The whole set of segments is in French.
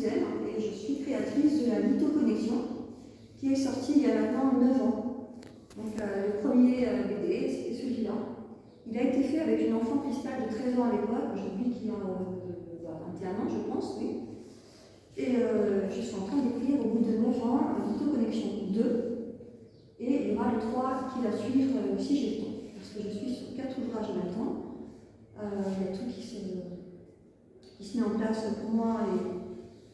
Zen et je suis créatrice de la lithoconnexion qui est sortie il y a maintenant 9 ans. Donc le premier BD, c'était celui-là. Il a été fait avec une enfant cristal de 13 ans à l'époque, aujourd'hui qui a 21 ans, je pense, oui. Et je suis en train d'écrire au bout de 9 ans Lithoconnexion 2. Et il y aura le 3 qui va suivre si j'ai le temps. Parce que je suis sur 4 ouvrages en même temps. Il y a tout qui se met en place pour moi.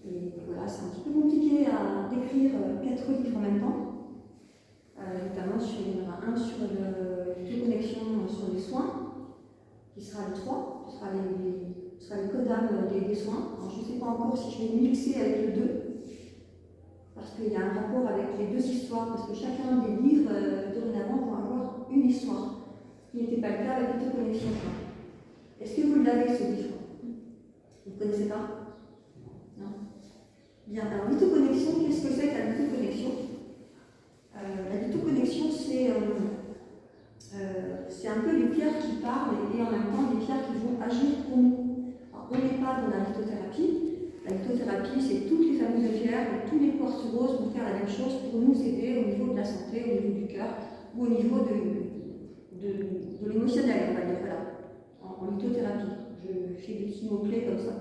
Et voilà, c'est un petit peu compliqué à d'écrire 4 livres en même temps. Notamment, il y en aura un sur l'autoconnexion sur les soins, qui sera le 3, qui sera les codes d'âme des soins. Alors, je ne sais pas encore si je vais mixer avec le 2, parce qu'il y a un rapport avec les deux histoires, parce que chacun des livres, dorénavant, vont avoir une histoire, ce qui n'était pas le cas avec l'autoconnexion. Est-ce que vous l'avez, ce livre? Vous ne connaissez pas? Non? Bien, alors lithoconnexion, qu'est-ce que c'est que la lithoconnexion? La lithoconnexion, c'est un peu les pierres qui parlent et en même temps les pierres qui vont agir pour nous. Alors, on n'est pas dans la lithothérapie. La lithothérapie, c'est toutes les familles de pierres, et tous les quartz roses vont faire la même chose pour nous aider au niveau de la santé, au niveau du cœur ou au niveau de l'émotionnel, on va dire, voilà, en lithothérapie. Je fais des petits mots-clés comme ça.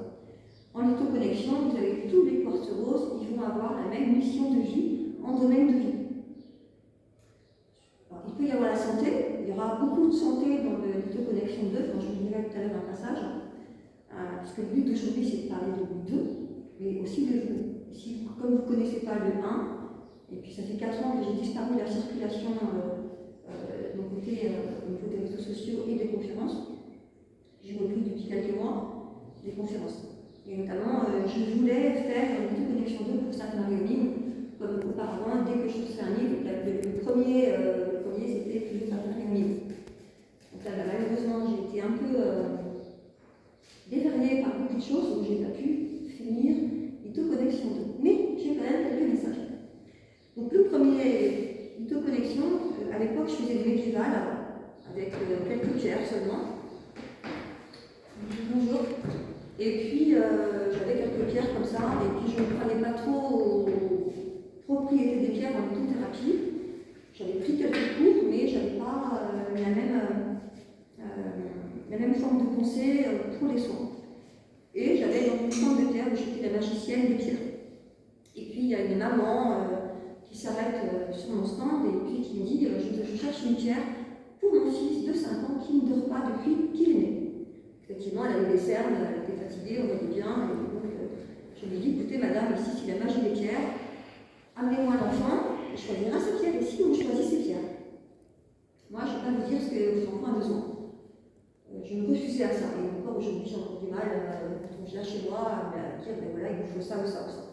En lithoconnexion, vous avez tous les quartz roses qui vont avoir la même mission de vie en domaine de vie. Alors, il peut y avoir la santé, il y aura beaucoup de santé dans le lithoconnexion 2, quand je vous dirai tout à l'heure un passage, puisque le but d'aujourd'hui c'est de parler de 2, mais aussi de vous. Si, comme vous ne connaissez pas le 1, et puis ça fait 4 ans que j'ai disparu de la circulation de mon côté au niveau des réseaux sociaux et des conférences, j'ai repris depuis quelques mois des conférences. Et notamment, je voulais faire une lithoconnexion 2 pour Sainte-Marie-aux-Mines, comme auparavant, dès que je faisais un livre, le premier c'était toujours Sainte-Marie-aux-Mines. Donc là, malheureusement, j'ai été un peu déverrouillée par beaucoup de choses, donc je n'ai pas pu finir lithoconnexion 2. Mais j'ai quand même quelques messages. Donc le premier lithoconnexion, à l'époque, je faisais des médiévales avec quelques pierres seulement. Bonjour. Et puis, j'avais quelques pierres comme ça, et puis je ne prenais pas trop aux propriétés des pierres en lithothérapie. J'avais pris quelques cours, mais je n'avais pas la même forme de pensée pour les soins. Et j'avais donc une forme de pierre où j'étais la magicienne des pierres. Et puis, il y a une maman qui s'arrête sur mon stand et puis qui me dit je cherche une pierre pour mon fils de 5 ans qui ne dort pas depuis qu'il est né. Effectivement, elle avait des cernes, elle était fatiguée, on voyait bien. Et donc, je lui ai dit écoutez, madame, ici, c'est la magie des pierres. Amenez-moi l'enfant, je choisirai sa pierre ici, donc je choisis ses pierres. Moi, je ne vais pas vous dire ce que votre enfant a besoin. Je me refusais à ça. Et encore aujourd'hui, j'ai encore du mal, quand on vient chez moi, à dire ben voilà, il vous faut ça ou ça ou ça.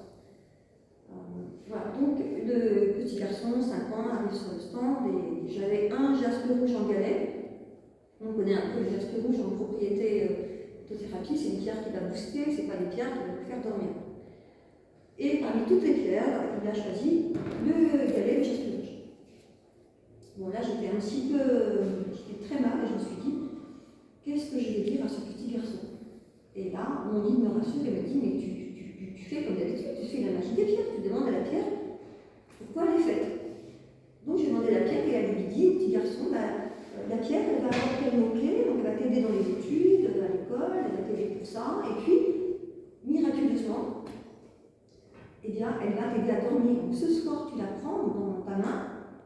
Voilà, donc le petit garçon, 5 ans, arrive sur le stand et j'avais un jaspe rouge en galet. On connaît un peu le jaspe rouge en propriété lithothérapie, c'est une pierre qui va booster, c'est pas des pierres qui vont vous faire dormir. Et parmi toutes les pierres, il a choisi le galet de jaspe rouge. Bon, là j'étais un petit peu, j'étais très mal et je me suis dit, qu'est-ce que je vais dire à ce petit garçon? Et là, mon guide me rassure et me dit, mais tu fais comme d'habitude, tu fais la magie des pierres, tu demandes à la pierre pourquoi elle est faite. Donc j'ai demandé à la pierre et elle lui dit, petit garçon, la pierre, elle va avoir quel mot-clé, donc elle va t'aider dans les études, à l'école, elle va t'aider pour ça, et puis, miraculeusement, eh bien, elle va t'aider à dormir. Donc ce soir, tu la prends dans ta main,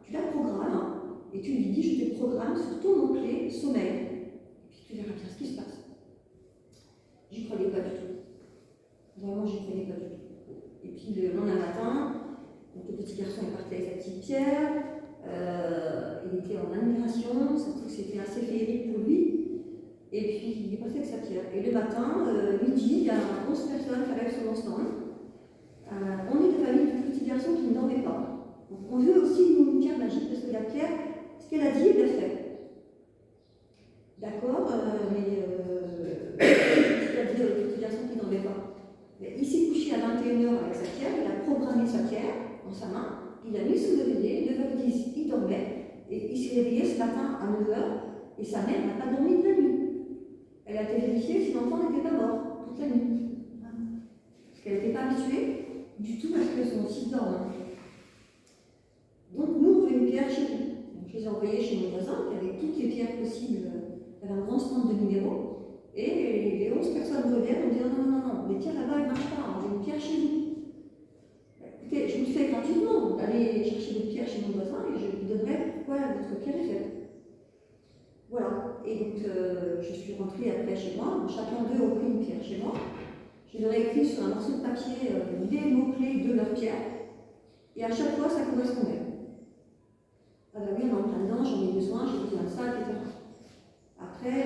tu la programmes, et tu lui dis, je te programme sur ton mot-clé sommeil. Et puis tu verras bien ce qui se passe. J'y croyais pas du tout. Vraiment, j'y croyais pas du tout. Et puis le lendemain matin, donc, le petit garçon est parti avec sa petite pierre, il était en admiration, c'était assez féerique pour lui, et puis il est parti avec sa pierre. Et le matin, midi, il y a 11 personnes qui arrivent sur mon stand. On est de famille de petits garçons qui ne dormaient pas. Donc, on veut aussi une pierre magique parce que la pierre, ce qu'elle a dit, elle l'a fait. D'accord, mais ce qu'a dit le petit garçon qui ne dormait pas. Il s'est couché à 21h avec sa pierre, il a programmé sa pierre dans sa main, il a mis sous l'oreiller, 9h10, il dormait, et il s'est réveillé ce matin à 9h, et sa mère n'a pas dormi de la nuit. Elle a été vérifiée si l'enfant n'était pas mort toute la nuit. qu'elle n'était pas habituée du tout à ce que son site dorme. Donc nous, on fait une pierre chez nous. Donc, je les ai envoyés chez mon voisin qui avait toutes les pierres possibles. Il y avait un grand stand de numéros. Et les 11 personnes reviennent en disant non, les pierres là-bas, elles ne marchent pas. J'ai une pierre chez vous. Écoutez, je vous le fais gratuitement. Allez chercher des pierres chez mon voisin et je vous donnerai pourquoi votre pierre est faite. Voilà. Et donc, je suis rentrée après chez moi. Chacun d'eux a pris une pierre chez moi. Je leur ai écrit sur un morceau de papier les mots-clés de leur pierre. Et à chaque fois, ça correspondait. Ah ben oui, on est en plein dedans, j'en ai besoin de ça, etc. Après,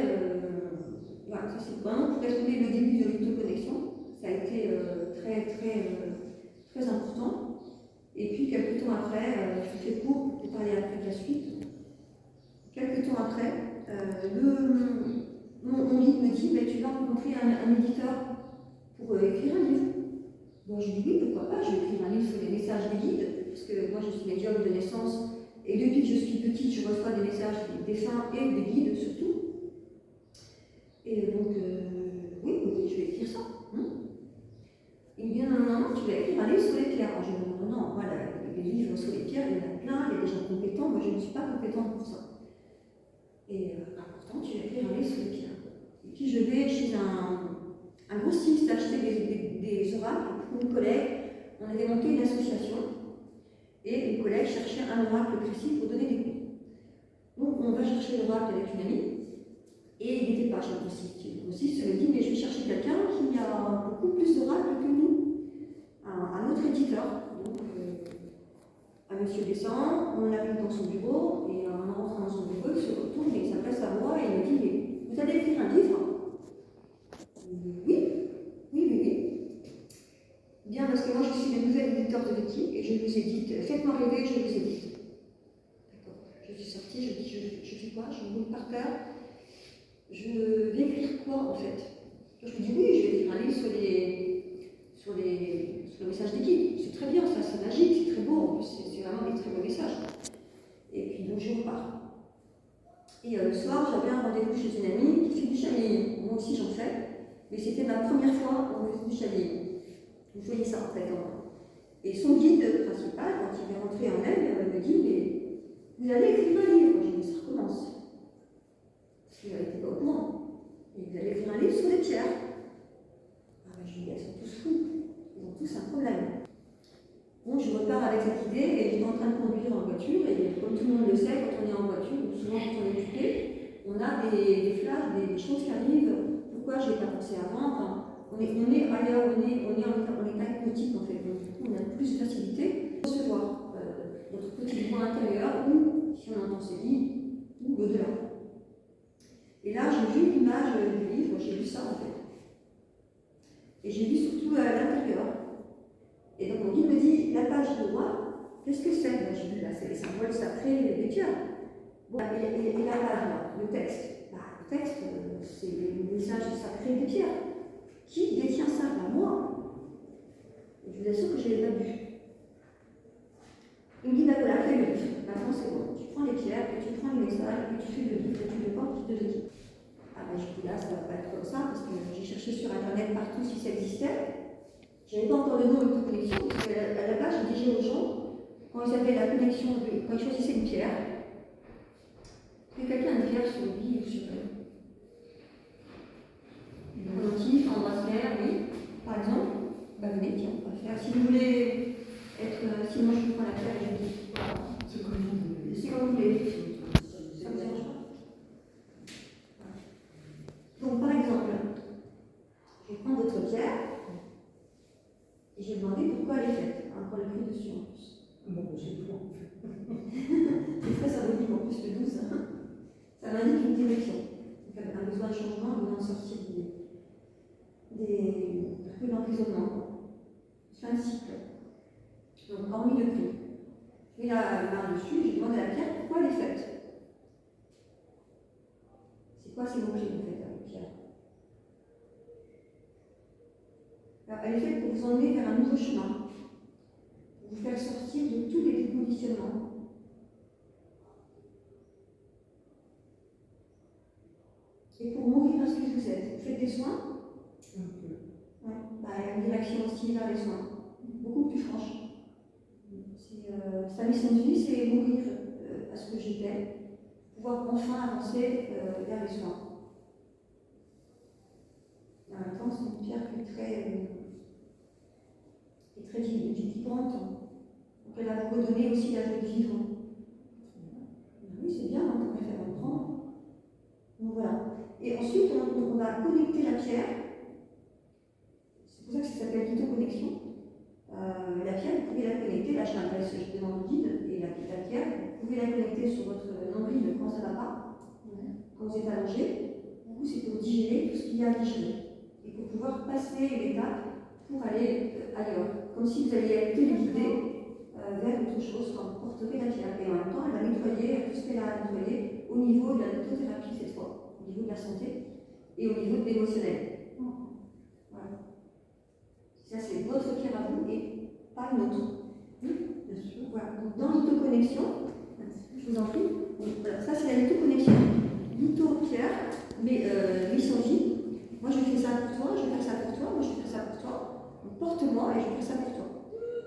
voilà, ça c'est vraiment pour expliquer le début de l'autoconnexion. Ça a été très important. Et puis, quelques temps après, je fais court pour parler après de la suite. Quelques temps après, mon guide me dit tu vas rencontrer un éditeur pour écrire un livre. Bon, je lui dis oui, pourquoi pas, je vais écrire un livre sur les messages des guides, parce que moi je suis médium de naissance, et depuis que je suis petite, je reçois des messages des défunts et des guides surtout. Et donc, oui, je vais écrire ça. Il me dit non, tu vas écrire un livre sur les pierres. Alors, je lui dis non, voilà, les livres sur les pierres, il y en a plein, il y a des gens compétents, moi je ne suis pas compétente pour ça. Et pourtant, tu vas écrire un livre sur les pierres. Et puis je vais chez un grossiste acheter des oracles pour une collègue. On avait monté une association et une collègue cherchait un oracle précis pour donner des cours. Donc on va chercher l'oracle avec une amie et il n'était pas chez le grossiste. Le grossiste me dit mais je vais chercher quelqu'un qui a beaucoup plus d'oracles que nous, un autre éditeur. Donc un monsieur descend, on arrive dans son bureau et en rentrant dans son bureau, il se retourne et il s'adresse à moi et il me dit mais vous allez écrire un livre? Oui. Bien, parce que moi je suis le nouvel éditeur de l'équipe et je vous édite. Faites-moi rêver, je vous édite. D'accord. Je suis sortie, je dis je fais quoi? Je roule par terre. Je vais écrire quoi en fait? Je me dis oui, je vais écrire un livre sur le message des guides. C'est très bien, ça, c'est magique, c'est très beau, en plus c'est vraiment des très beaux messages. Et puis donc je repars. Et le soir, j'avais un rendez-vous chez une amie qui fait du channeling. Moi aussi j'en fais, mais c'était ma première fois où je faisais du channeling. Vous voyez ça en fait. Et son guide principal, quand il est rentré en elle, me dit mais vous allez écrire un livre. J'ai dit ça recommence. Parce qu'elle n'était pas au courant. Et vous allez écrire un livre sur les pierres. Ah ben je dis elles sont tous fous. Ils ont tous un problème. Bon, je repars avec cette idée et j'étais en train de conduire en voiture. Et comme tout le monde le sait, quand on est en voiture, ou souvent quand on est occupé, on a des flashs, des choses qui arrivent. Pourquoi je n'ai pas pensé avant? Enfin, on est ailleurs, on est en état hypnotique en fait. Donc, du coup, on a plus de facilité à recevoir notre petit point intérieur ou, si on entend ses guides, ou l'au-delà. Et là, j'ai vu l'image du livre, j'ai vu ça en fait. Et j'ai vu surtout à l'intérieur. Et donc mon guide me dit, la page de droite, qu'est-ce que c'est? Moi j'ai vu là, c'est les symboles sacrés des pierres. Bon, et la page là, le texte. Le texte, c'est le message sacré des pierres. Qui détient ça? Moi. Et je vous assure que je ne l'ai pas vu. Il me dit, voilà, fais le livre. Maintenant c'est bon. Tu prends les pierres, et tu prends les messages, et tu fais le livre, et tu le portes de l'équipe. Ah ben je dis là, ça ne va pas être comme ça, parce que j'ai cherché sur internet partout si ça existait. Je n'avais pas encore le nom de connexion, parce qu'à la base, je disais aux gens, quand ils avaient la connexion, quand ils choisissaient une pierre, que quelqu'un a une pierre sur le lit ou sur un motif, en bracelet, oui, par exemple, bah venez, tiens, on va faire. Si vous voulez être, sinon je vous prends la pierre et je vous dis, c'est comme vous voulez. C'est comme vous voulez. Ça me dérange pas. Donc par exemple, je vais prendre votre pierre. Et j'ai demandé pourquoi elle est faite, pour le prix dessus en plus. Bon, j'ai plus en fait. C'est très symbolique en plus le 12. Ça m'indique une direction. Donc elle a besoin de changement, elle doit en sortir des d'emprisonnement. C'est un cycle. Donc hormis le prix. Je mets la main dessus, je demande à la pierre pourquoi elle est faite. C'est quoi ces mots-clés en fait, la pierre? Elle est faite pour vous emmener vers un nouveau chemin, pour vous faire sortir de tous les conditionnements. Et pour mourir à ce que vous êtes. Vous faites des soins? Un peu. Ouais. Bah, une direction aussi vers les soins, beaucoup plus franche. Sa mission de vie, c'est mourir à ce que j'étais, pouvoir enfin avancer vers les soins. Et en même temps, c'est une pierre qui est très vibrante. Donc elle a redonné aussi la joie de vivre. Oui, c'est bien, on préfère en prendre. Donc voilà. Et ensuite, on va connecter la pierre. C'est pour ça que ça s'appelle lithoconnexion. La pierre, vous pouvez la connecter, là je t'adresse devant le guide, et la pierre, vous pouvez la connecter sur votre nombril quand ça ne va pas, quand vous êtes allongé. Du coup, c'est pour digérer tout ce qu'il y a à digérer. Et pour pouvoir passer l'étape pour aller ailleurs. Comme si vous alliez être téléguidé vers autre chose quand vous porterez la pierre. Et en même temps, elle va nettoyer tout ce qu'elle a à nettoyer au niveau de la lithothérapie cette fois, au niveau de la santé et au niveau de l'émotionnel. Voilà. Ça, c'est votre pierre à vous et pas une autre. Bien sûr. Voilà. Donc, dans l'ithoconnexion, je vous en prie, voilà, ça c'est la lithoconnexion. Litho-pierre, mais mission vie. Moi je fais ça pour toi, je vais faire ça pour toi, moi je vais faire ça pour toi. Donc, porte-moi et je vais faire ça pour toi.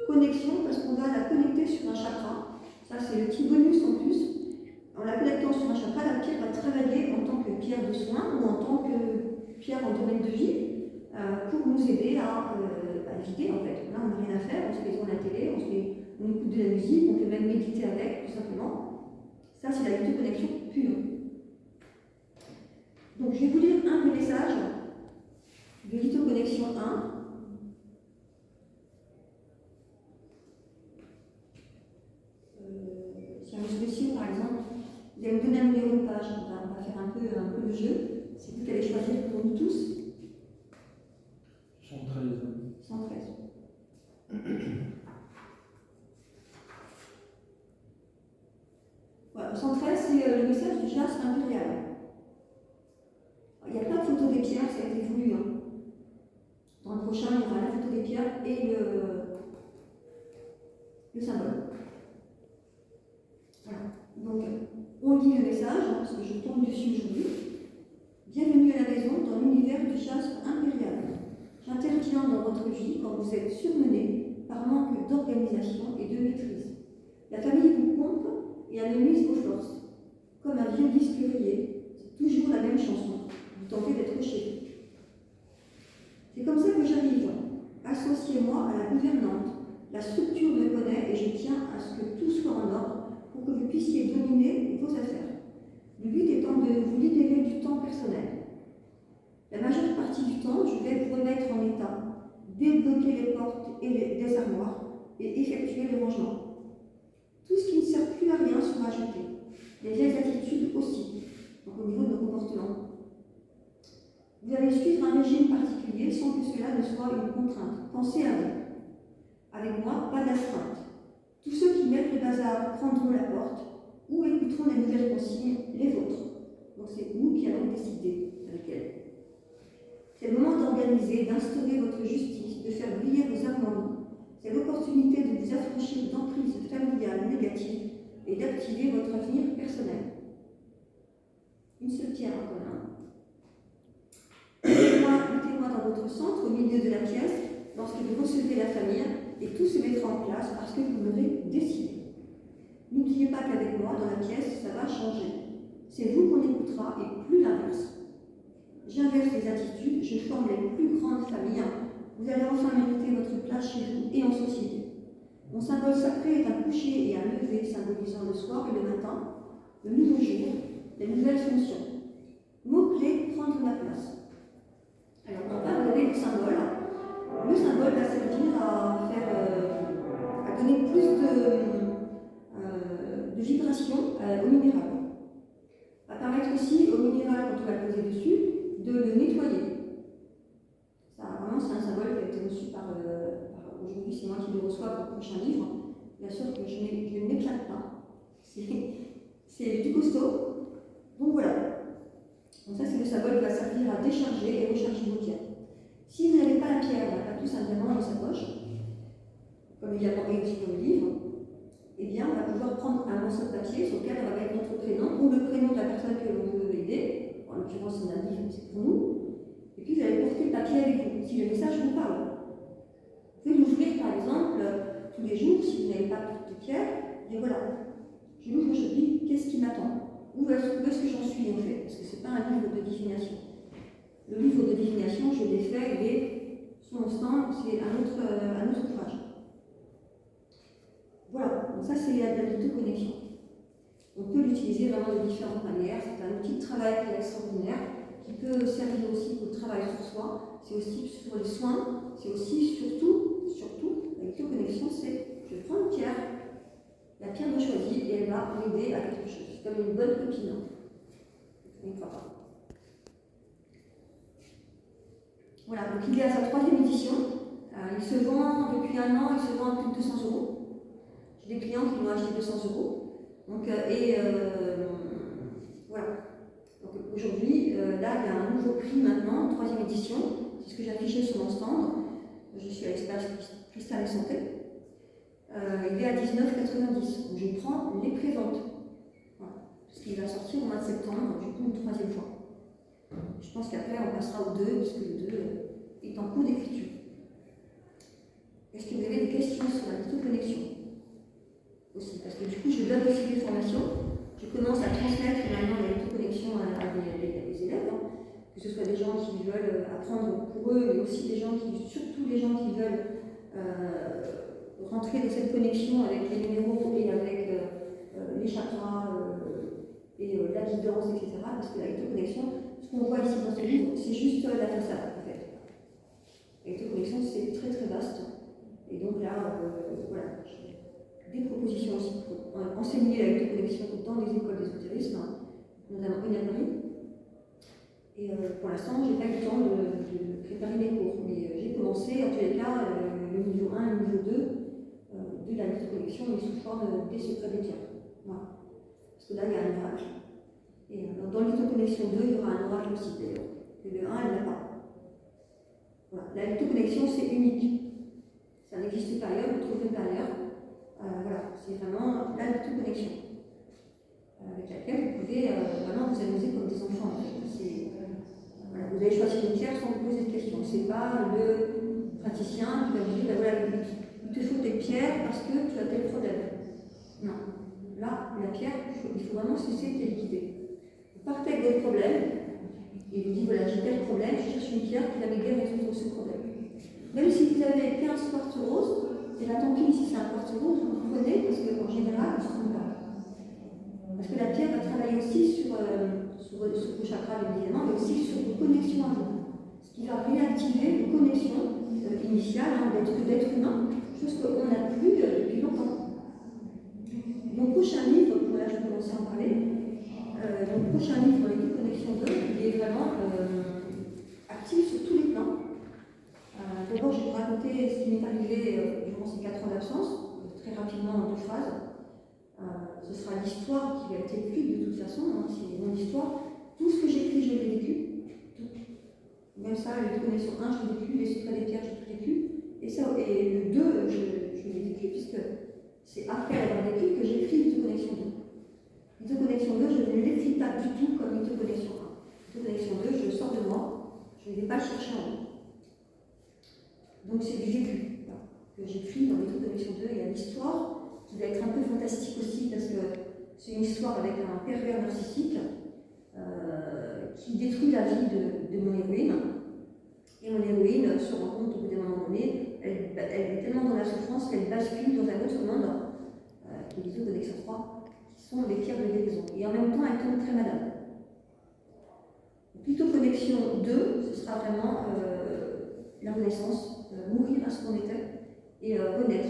Connexion, parce qu'on va la connecter sur un chakra. Ça, c'est le petit bonus en plus. En la connectant sur un chakra, la pierre va travailler en tant que pierre de soin ou en tant que pierre en domaine de vie pour nous aider à vider en fait. Là, on n'a rien à faire, on se met devant la télé, on écoute de la musique, on peut même méditer avec, tout simplement. Ça, c'est la lithoconnexion pure. Donc, je vais vous lire un des messages de lithoconnexion 1. Si un monsieur, par exemple, vous allez me donner un numéro de page, on va faire un peu le jeu. C'est vous qui allez choisir pour nous tous. 113. 113. Voilà, 113, c'est le message du jaspe impérial. Il y a plein de photos des pierres, ça a été voulu. Hein. Dans le prochain, il y aura la photo des pierres et le symbole. Voilà. Donc, on lit le message, hein, parce que je tombe dessus aujourd'hui. Bienvenue à la maison dans l'univers du jaspe impérial. J'interviens dans votre vie quand vous êtes surmené par manque d'organisation et de maîtrise. La famille vous pompe et amenuise vos forces. Comme un vieux disque rayé, c'est toujours la même chanson. Vous tentez d'être chez vous. C'est comme ça que j'arrive. Associez-moi à la gouvernante. La structure me connaît et je tiens à ce que tout soit en ordre pour que vous puissiez dominer vos affaires. Le but étant de vous libérer du temps personnel. La majeure partie du temps, je vais vous remettre en état, débloquer les portes et des armoires et effectuer le rangement. Tout ce qui ne sert plus à rien sera ajouté. Les vieilles attitudes aussi, donc au niveau de nos comportements. Vous allez suivre un régime particulier sans que cela ne soit une contrainte. Pensez à vous. Avec moi, pas d'astreinte. Tous ceux qui mettent le bazar prendront la porte ou écouteront les nouvelles consignes, les vôtres. Donc c'est nous qui allons décider avec elles. C'est le moment d'organiser, d'instaurer votre justice, de faire briller vos harmonies. C'est l'opportunité de vous affranchir d'emprises familiales négatives et d'activer votre avenir personnel. Une seule pierre en commun. Mettez-moi dans votre centre, au milieu de la pièce, lorsque vous recevez la famille, et tout se mettra en place parce que vous l'aurez décidé. N'oubliez pas qu'avec moi, dans la pièce, ça va changer. C'est vous qu'on écoutera et plus l'inverse. J'inverse les attitudes, je forme les plus grandes familles. Vous allez enfin mériter votre place chez vous et en société. Mon symbole sacré est un coucher et un lever symbolisant le soir et le matin, le nouveau jour, les nouvelles fonctions. Mot-clé, prendre la place. Alors, on va donner le symbole. Le symbole va servir à donner plus de vibration au minéral. Va permettre aussi au minéral, quand on va le poser dessus, de le nettoyer. Ça, vraiment, c'est un symbole qui a été reçu par aujourd'hui, c'est moi qui le reçois pour le prochain livre. Bien sûr que je ne m'éclate pas. C'est du costaud. Donc voilà. Donc ça, c'est le symbole qui va servir à décharger et recharger vos pierres. Si vous n'avez pas la pierre, on n'a pas tout simplement dans sa poche, comme il y a écrit dans le livre, eh bien, on va pouvoir prendre un morceau de papier sur lequel on va mettre notre prénom ou le prénom de la personne que l'on veut aider. En l'occurrence, c'est un livre, c'est pour nous. Et puis vous allez porter le papier avec vous, si le message vous parle. Vous pouvez l'ouvrir par exemple tous les jours, si vous n'avez pas toutes les pierres, et voilà, je l'ouvre aujourd'hui, qu'est-ce qui m'attend? Où est-ce que j'en suis en fait? Parce que ce n'est pas un livre de divination. Le livre de divination, je l'ai fait, il est sur mon stand, c'est un autre ouvrage. Voilà, donc ça c'est la connexion. On peut l'utiliser vraiment de différentes manières. C'est un outil de travail qui est extraordinaire, qui peut servir aussi pour le travail sur soi, c'est aussi sur les soins, c'est aussi surtout, la lectoconnexion, c'est je prends une pierre, la pierre me choisit et elle va m'aider à quelque chose. C'est comme une bonne copine. Une fois pas. Voilà, donc il est à sa 3e édition. Il se vend depuis 1 an, il se vend à plus de 200 €. J'ai des clients qui l'ont acheté 200 €. Donc, voilà. Donc aujourd'hui, là, il y a un nouveau prix maintenant, 3e édition. C'est ce que j'ai affiché sur mon stand. Je suis à l'espace Cristal et Santé. Il est à 19,90 €. Donc je prends les préventes. Voilà. Parce qu'il va sortir au mois de septembre, du coup, une 3e fois. Je pense qu'après, on passera au 2, puisque le 2 est en cours d'écriture. Est-ce que vous avez des questions sur la connexion aussi? Parce que du coup, je donne aussi des formations. Je commence à transmettre maintenant la connexion à des élèves, hein. Que ce soit des gens qui veulent apprendre pour eux, mais aussi des gens surtout les gens qui veulent rentrer dans cette connexion avec les numéros et avec les chakras et la guidance, etc. Parce que la connexion, ce qu'on voit ici dans ce livre, c'est juste la façade, en fait. La connexion, c'est très très vaste. Et donc là, voilà, j'ai des propositions aussi pour enseigner la connexion dans les écoles d'ésotérisme, notamment une à Paris. Et pour l'instant, je n'ai pas eu le temps de préparer mes cours, mais j'ai commencé, en tous les cas, le niveau 1 et le niveau 2 de la connexion, mais sous forme des secrets des pierres. Voilà. Parce que là, il y a un oracle. Et dans l'autoconnexion 2, il y aura un oracle aussi, d'ailleurs. Et le 1, elle n'a pas. Voilà. La autoconnexion, c'est unique. Ça n'existe pas ailleurs, vous ne trouvez pas ailleurs. Voilà, c'est vraiment la autoconnexion. Avec laquelle vous pouvez vraiment vous amuser comme des enfants. En fait. Voilà, vous allez choisir une pierre sans vous poser de questions. Ce n'est pas le praticien qui va vous dire ben voilà, il te faut telle pierre parce que tu as tel problème. Non. Là, la pierre, il faut vraiment se laisser liquider. Vous partez avec votre problème et vous dites voilà, j'ai tel problème, je cherche une pierre qui va m'aider à résoudre ce problème. Même si vous avez 15 quartz roses, et là tant pis si c'est un quartz rose, vous prenez parce qu'en général, on ne se trompe pas. Parce que la pierre va travailler aussi sur vos chakras, évidemment, mais aussi sur vos connexions à vous. Ce qui va réactiver vos connexions initiales d'être humain, chose qu'on n'a plus depuis longtemps. Mon prochain livre, là je vais commencer à en parler, mon prochain livre, les connexions 2, il est vraiment actif sur tous les plans. D'abord, je vais vous raconter ce qui m'est arrivé durant ces 4 ans d'absence, très rapidement en 2 phrases. Ce sera l'histoire qui va être écrite de toute façon, hein, c'est mon histoire. Tout ce que j'écris, je l'ai vécu. Tout. Même ça, les connexions 1, je l'ai vécu, les secrets des pierres, je l'ai vécu. Et le 2, je l'ai vécu, puisque c'est après avoir vécu que j'écris l'autoconnexion 2. L'autoconnexion 2, je ne l'écris pas du tout comme l'autoconnexion 1. L'autoconnexion 2, je sors de moi, je ne vais pas le chercher en moi. Donc c'est du vécu que j'écris dans l'autoconnexion 2. Il y a l'histoire qui va être un peu fantastique aussi parce que c'est une histoire avec un pervers narcissique qui détruit la vie de mon héroïne. Et mon héroïne se rend compte au bout d'un moment donné, elle est tellement dans la souffrance qu'elle bascule dans un autre monde, qui est l'autoconnexion 3, qui sont les pierres de guérison. Et en même temps, elle tombe très malade. L'autoconnexion 2, ce sera vraiment la renaissance, mourir à ce qu'on était et renaître.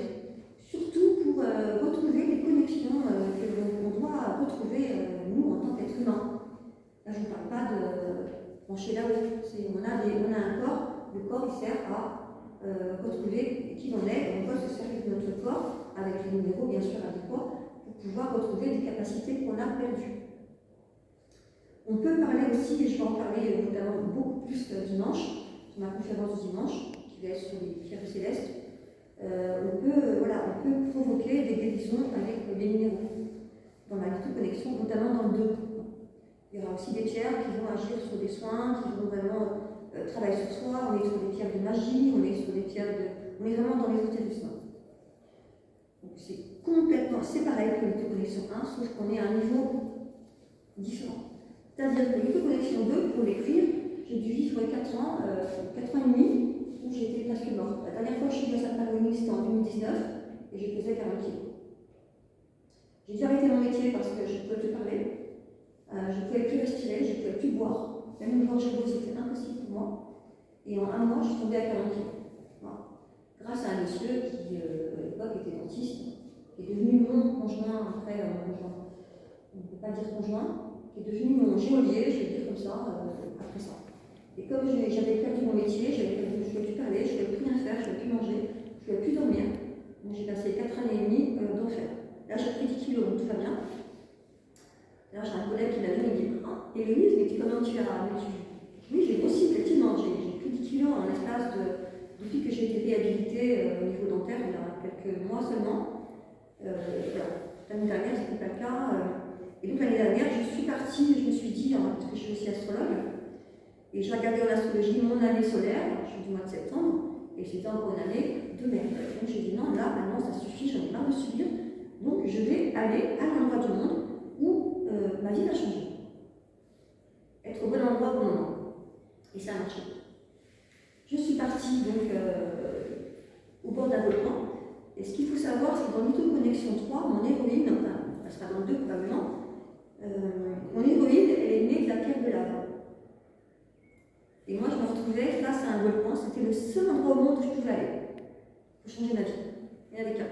Surtout pour retrouver les connexions que l'on doit retrouver, nous, en tant qu'être humain. Là, je ne parle pas de pencher là-haut. On a un corps, le corps, il sert à retrouver qui l'on est, on doit se servir de notre corps, avec les numéros, bien sûr, adéquats, pour pouvoir retrouver des capacités qu'on a perdues. On peut parler aussi, et je vais en parler notamment beaucoup plus dimanche, sur ma conférence de dimanche, qui va être sur les pierres célestes. On peut provoquer des guérisons avec les numéros dans la connexion, notamment dans le 2. Il y aura aussi des pierres qui vont agir sur des soins, qui vont vraiment travail sur soi, on est sur des pierres de magie, on est sur des pierres de... On est vraiment dans l'ésotérisme. Donc c'est complètement, c'est pareil que l'autoconnexion 1, sauf qu'on est à un niveau différent. C'est-à-dire que l'autoconnexion 2, pour l'écrire, j'ai dû vivre 4 ans, 4 ans et demi, où j'étais presque morte. La dernière fois que je suis venue à Sainte-Marie, c'était en 2019, et je pesais 40 kilos. J'ai dû arrêter mon métier parce que je ne pouvais plus parler, je ne pouvais plus respirer, je ne pouvais plus boire. Même une gorgée d'eau, c'était impossible pour moi. Et en un mois, je suis tombée à 40 kilos. Voilà. Grâce à un monsieur qui, à l'époque, était dentiste, qui est devenu mon conjoint, après mon conjoint, on ne peut pas dire conjoint, qui est devenu mon geôlier, je vais dire comme ça, après ça. Et comme j'avais perdu mon métier, je ne pouvais plus parler, je ne pouvais plus rien faire, je ne pouvais plus manger, je ne pouvais plus dormir. Donc j'ai passé 4 années et demie d'enfer. Là, j'ai pris 10 kilos, donc tout va bien. D'ailleurs, j'ai un collègue qui m'a vu, il me dit « Héloïse, mais comment tu as… » Oui, j'ai grossi, effectivement, j'ai pris 10 kilos en l'espace depuis que j'ai été réhabilitée au niveau dentaire, il y a quelques mois seulement. Voilà. L'année dernière, ce n'était pas le cas. Et donc l'année dernière, je suis partie, je me suis dit, parce que je suis aussi astrologue, et je regardais en astrologie mon année solaire, je suis du mois de septembre, et c'était encore une année de merde. Donc j'ai dit non, là, maintenant, ça suffit, j'en ai marre de subir. Donc je vais aller à l'endroit du monde où ma vie va changer. Être au bon endroit au bon moment. Et ça a marché. Je suis partie donc au bord d'un volcan. Et ce qu'il faut savoir, c'est que dans l'autoconnexion 3, mon héroïne, enfin, elle sera dans le 2 probablement, mon héroïne, elle est née de la pierre de lave. Et moi, je me retrouvais face à un volcan. C'était le seul endroit au monde où je pouvais aller pour changer ma vie. Il n'y en avait qu'un.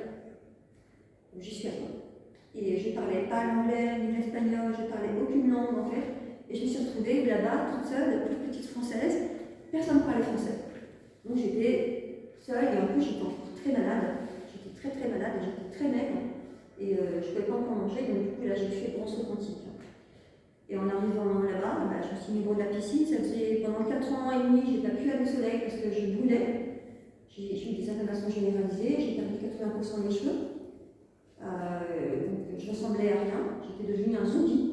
Donc j'y suis allée. Et je ne parlais pas l'anglais ni l'espagnol, je ne parlais aucune langue en fait. Et je me suis retrouvée là-bas, toute seule, toute petite française. Personne ne parlait français. Donc j'étais seule et en plus j'étais encore très malade. J'étais très très malade et j'étais très maigre. Et je ne pouvais pas encore manger, donc du coup là j'ai fait bronze quantique. Et en arrivant là-bas, je me suis mis au bord de la piscine. Ça faisait pendant 4 ans et demi, je n'ai pas pu aller au soleil parce que je brûlais. J'ai eu des inflammations généralisées, j'ai perdu 80% de mes cheveux. Donc je ressemblais à rien, j'étais devenue un zombie.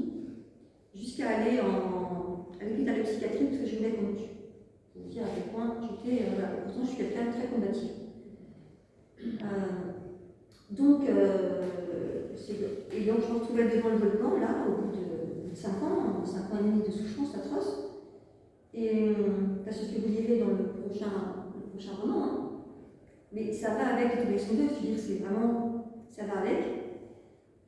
Jusqu'à aller à l'hôpital de psychiatrie parce que je voulais qu'on me tue. Pour vous dire à quel point j'étais. Pourtant, je suis quelqu'un de très combatif. Et donc, je me retrouvais devant le volcan, là, au bout de 5 ans et demi de souffrance atroce. Et parce que vous lirez dans le prochain roman. Hein. Mais ça va avec les connexions 2, je veux dire, c'est vraiment. Ça va avec.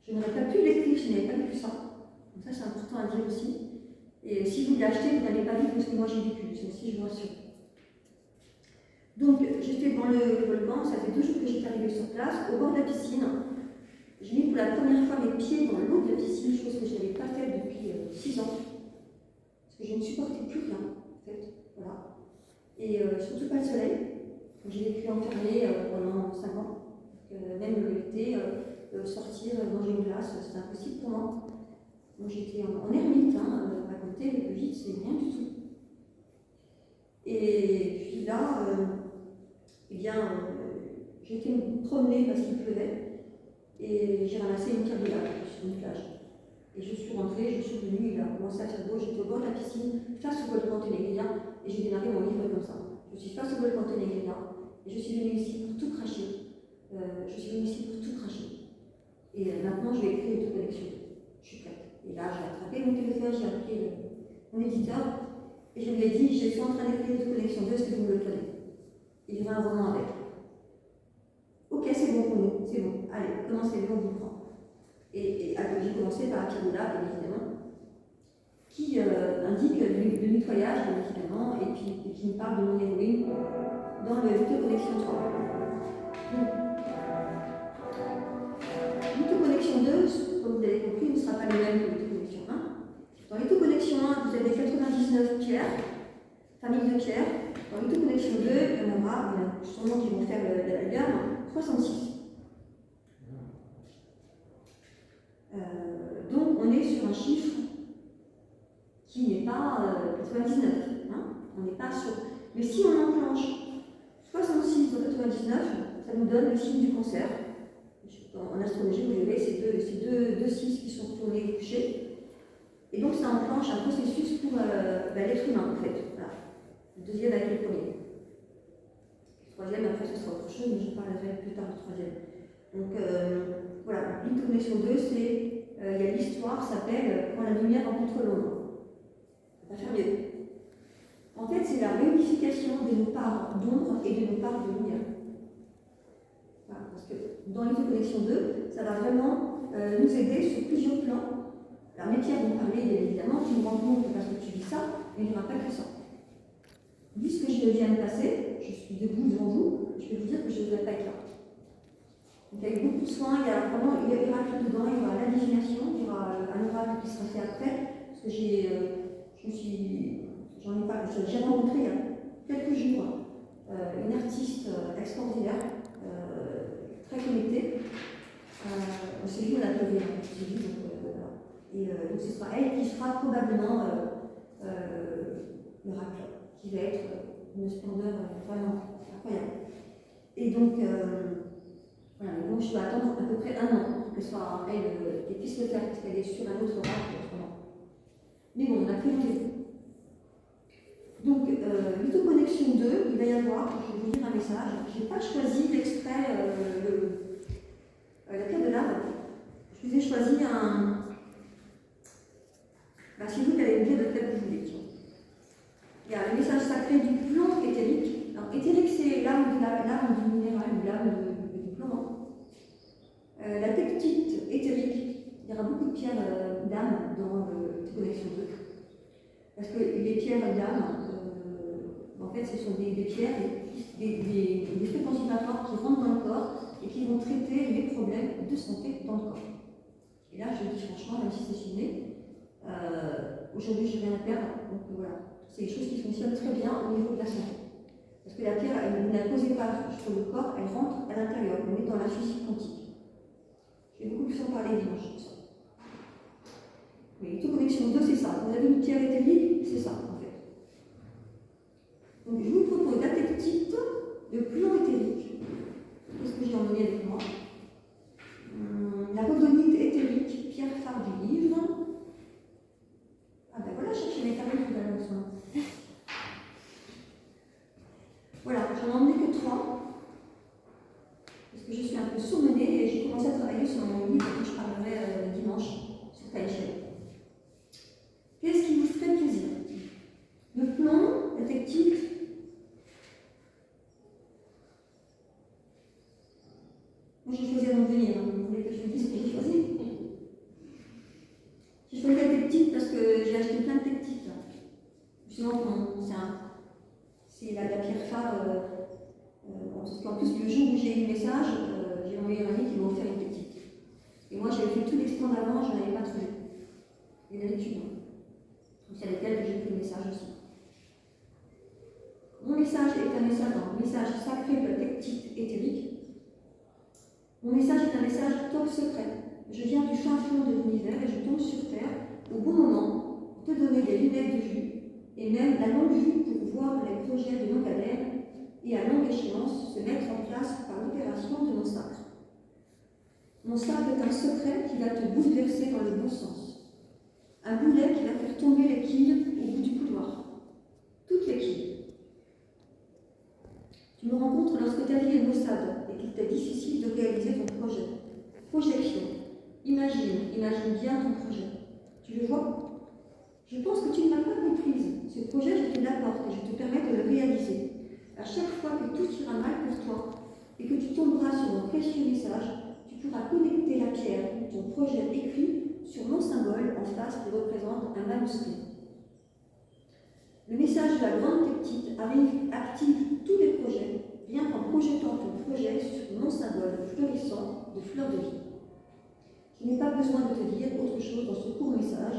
Je n'aurais pas pu l'écrire si je n'avais pas vécu ça. Donc ça, c'est important à dire aussi. Et si vous l'achetez, vous n'allez pas vivre ce que moi j'ai vécu, c'est aussi, je vous rassure. Donc, j'étais dans le volcan, ça fait 2 jours que j'étais arrivée sur place, au bord de la piscine. J'ai mis pour la première fois mes pieds dans l'eau de la piscine, chose que je n'avais pas faite depuis 6 ans. Parce que je ne supportais plus rien, en fait. Voilà. Et surtout pas le soleil. J'ai vécu enfermée pendant 5 ans. Même l'été, sortir, manger une glace, c'était impossible pour moi. Donc j'étais en ermite, à côté, le Covid, c'est rien du tout. Et puis là, j'ai été me promener parce qu'il pleuvait, et j'ai ramassé une pierre de lave sur une plage. Et je suis rentrée, je suis revenue, il a commencé à faire beau, j'étais au bord de la piscine, face au volcan Tenerife, et j'ai démarré mon livre comme ça. Je suis face au volcan Tenerife, et je suis venue ici pour tout cracher. Et maintenant, je vais écrire une collection. Je suis prête. Et là, j'ai attrapé mon téléphone, j'ai appelé mon éditeur, et je lui ai dit, je suis en train d'écrire une collection 2, est-ce que vous me le prenez? Il y aura un roman avec. Ok, c'est bon pour nous, c'est bon. Allez, commencez-le, on vous prend. Et j'ai commencé par Akirola, bien évidemment, qui indique le nettoyage, bien évidemment, et qui me parle de mon héroïne dans le l'autoconnexion 3. L'autoconnexion 2, comme vous l'avez compris, ne sera pas le même que l'autoconnexion 1. Dans l'autoconnexion 1, vous avez 99 pierres, famille de pierres. Dans l'autoconnexion 2, il y en aura, sûrement qui vont faire la gamme, 66. Donc on est sur un chiffre qui n'est pas 99. On n'est pas sur. Mais si on enclenche 66 dans 99, ça nous donne le signe du cancer. En astrologie, vous verrez, c'est deux 6 qui sont retournés couchés. Et donc ça enclenche un processus pour l'être humain, en fait. Voilà. Le deuxième avec le premier. Le troisième, après, ce sera autre chose, mais je parlerai plus tard du troisième. Donc, voilà, l'interconnexion 2, c'est, il y a l'histoire, s'appelle Quand la lumière rencontre l'ombre. Ça va faire mieux. En fait, c'est la réunification de nos parts d'ombre et de nos parts de lumière. Voilà, parce que dans l'interconnexion 2, ça va vraiment nous aider sur plusieurs plans. Alors, les pierres vont parler, bien évidemment, tu me rends compte parce que tu dis ça, mais il n'y aura pas que ça. Vu ce que je viens de passer, je suis debout devant vous, je peux vous dire que je ne devrais pas être là. Donc avec beaucoup de soins, il y aura tout dedans, il y aura la divination, il y aura un oracle qui sera fait après, parce que j'ai rencontré il y a quelques jours une artiste extraordinaire, très connectée. On s'est vu, on a levé, on s'est vu, voilà. Et donc ce sera elle qui sera probablement l'oracle, qui va être une splendeur vraiment incroyable. Et donc, voilà, donc je dois attendre à peu près 1 an pour que ce soit elle qui puisse le faire, parce qu'elle est sur un autre oracle autrement. Mais bon, on a pris rendez-vous. Donc, l'autoconnexion 2, il va y avoir, je vais vous lire un message, je n'ai pas choisi d'extrait la pierre de lave. Je vous ai choisi un. C'est vous qui allez me dire de quel vous voulez. Il y a le message sacré du plomb éthérique. Alors, éthérique, c'est l'âme du minéral, ou l'âme du plomb. La pectite éthérique, il y aura beaucoup de pierres d'âme dans l'autoconnexion 2. Parce que les pierres d'âme, en fait, ce sont des pierres, des fréquences vibratoires qui rentrent dans le corps et qui vont traiter les problèmes de santé dans le corps. Et là, je le dis franchement, même si c'est filmé, aujourd'hui, je n'ai rien à perdre. Donc voilà, c'est des choses qui fonctionnent très bien au niveau de la santé. Parce que la pierre, elle ne la posez pas sur le corps, elle rentre à l'intérieur. On est dans la physique quantique. Je vais beaucoup plus en parler dimanche de ça. Mais l'autoconnexion 2, c'est ça. Vous avez une pierre éthérique, c'est ça, en fait. Donc, je vous propose la pectite de plomb éthérique. Qu'est-ce que j'ai emmené avec moi? La rhodonite éthérique, pierre phare du livre. Ah ben voilà, cherchez les carrés tout à l'heure. Voilà, j'en ai emmené que 3. Parce que je suis un peu surmenée et j'ai commencé à travailler sur mon livre que je parlerai dimanche sur ta échelle. Qu'est-ce qui vous ferait plaisir? Le plomb, la pectite. Moi j'ai choisi avant de venir, vous voulez que je vous dise ce que j'ai choisi? J'ai choisi la pectite parce que j'ai acheté plein de pectites. Justement, c'est la pierre phare. En plus, le jour où j'ai eu le message, j'ai envoyé un ami qui m'a offert une pectite. Et moi j'avais fait tous les stands avant, je n'en avais pas trouvé. Et d'habitude, non. Donc c'est avec elle que j'ai pris le message aussi. Mon message est un message sacré de la pectite éthérique. Mon message est un message top secret. Je viens du fin fond de l'univers et je tombe sur Terre au bon moment pour te donner des lunettes de vue et même la longue vue pour voir les projets de longue haleine et à longue échéance se mettre en place par l'opération de mon sacre. Mon sacre est un secret qui va te bouleverser dans le bon sens. Un boulet qui va faire tomber les quilles au bout du couloir. Toutes les quilles. Tu me rencontres lorsque ta vie est maussade et qu'il t'est difficile de réaliser ton projet. Projection. Imagine bien ton projet. Tu le vois? Je pense que tu ne m'as pas comprise. Ce projet, je te l'apporte et je te permets de le réaliser. À chaque fois que tout ira mal pour toi et que tu tomberas sur mon précieux message, tu pourras connecter la pierre ou ton projet écrit sur mon symbole en face qui représente un manuscrit. Le message de la grande pectite active tous les projets, rien qu'en projetant ton projet sur mon symbole fleurissant de fleurs de vie. Je n'ai pas besoin de te dire autre chose dans ce court message.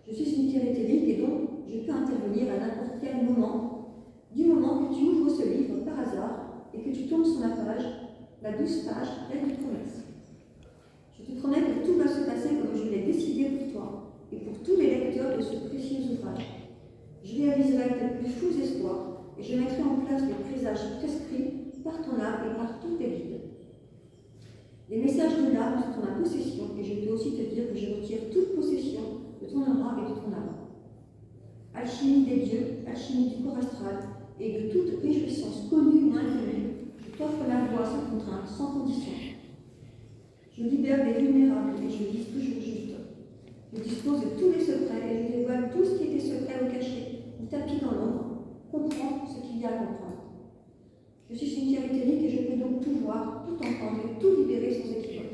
Je suis une pierre éthérique et donc je peux intervenir à n'importe quel moment, du moment que tu ouvres ce livre par hasard et que tu tombes sur la 12 page pleine de promesses. Je te promets que tout va se passer comme je l'ai décidé pour toi et pour tous les lecteurs de ce précieux ouvrage. Je réaliserai tes plus fous espoirs et je mettrai en place des présages prescrits par ton âme et par tous tes guides. Les messages de l'âme sont en ma possession et je peux aussi te dire que je retire toute possession de ton aura et de ton âme. Alchimie des dieux, alchimie du corps astral, et de toute réjouissance connue ou inconnue, je t'offre la voie sans contrainte, sans condition. Je libère les vulnérables et je vis toujours juste. Je dispose de tous les secrets et je dévoile tout ce qui était secret ou caché, ou tapis dans l'ombre. Comprends ce qu'il y a à comprendre. Je suis cimetière éthérique et je peux donc tout voir, tout entendre et tout libérer sans équivoque.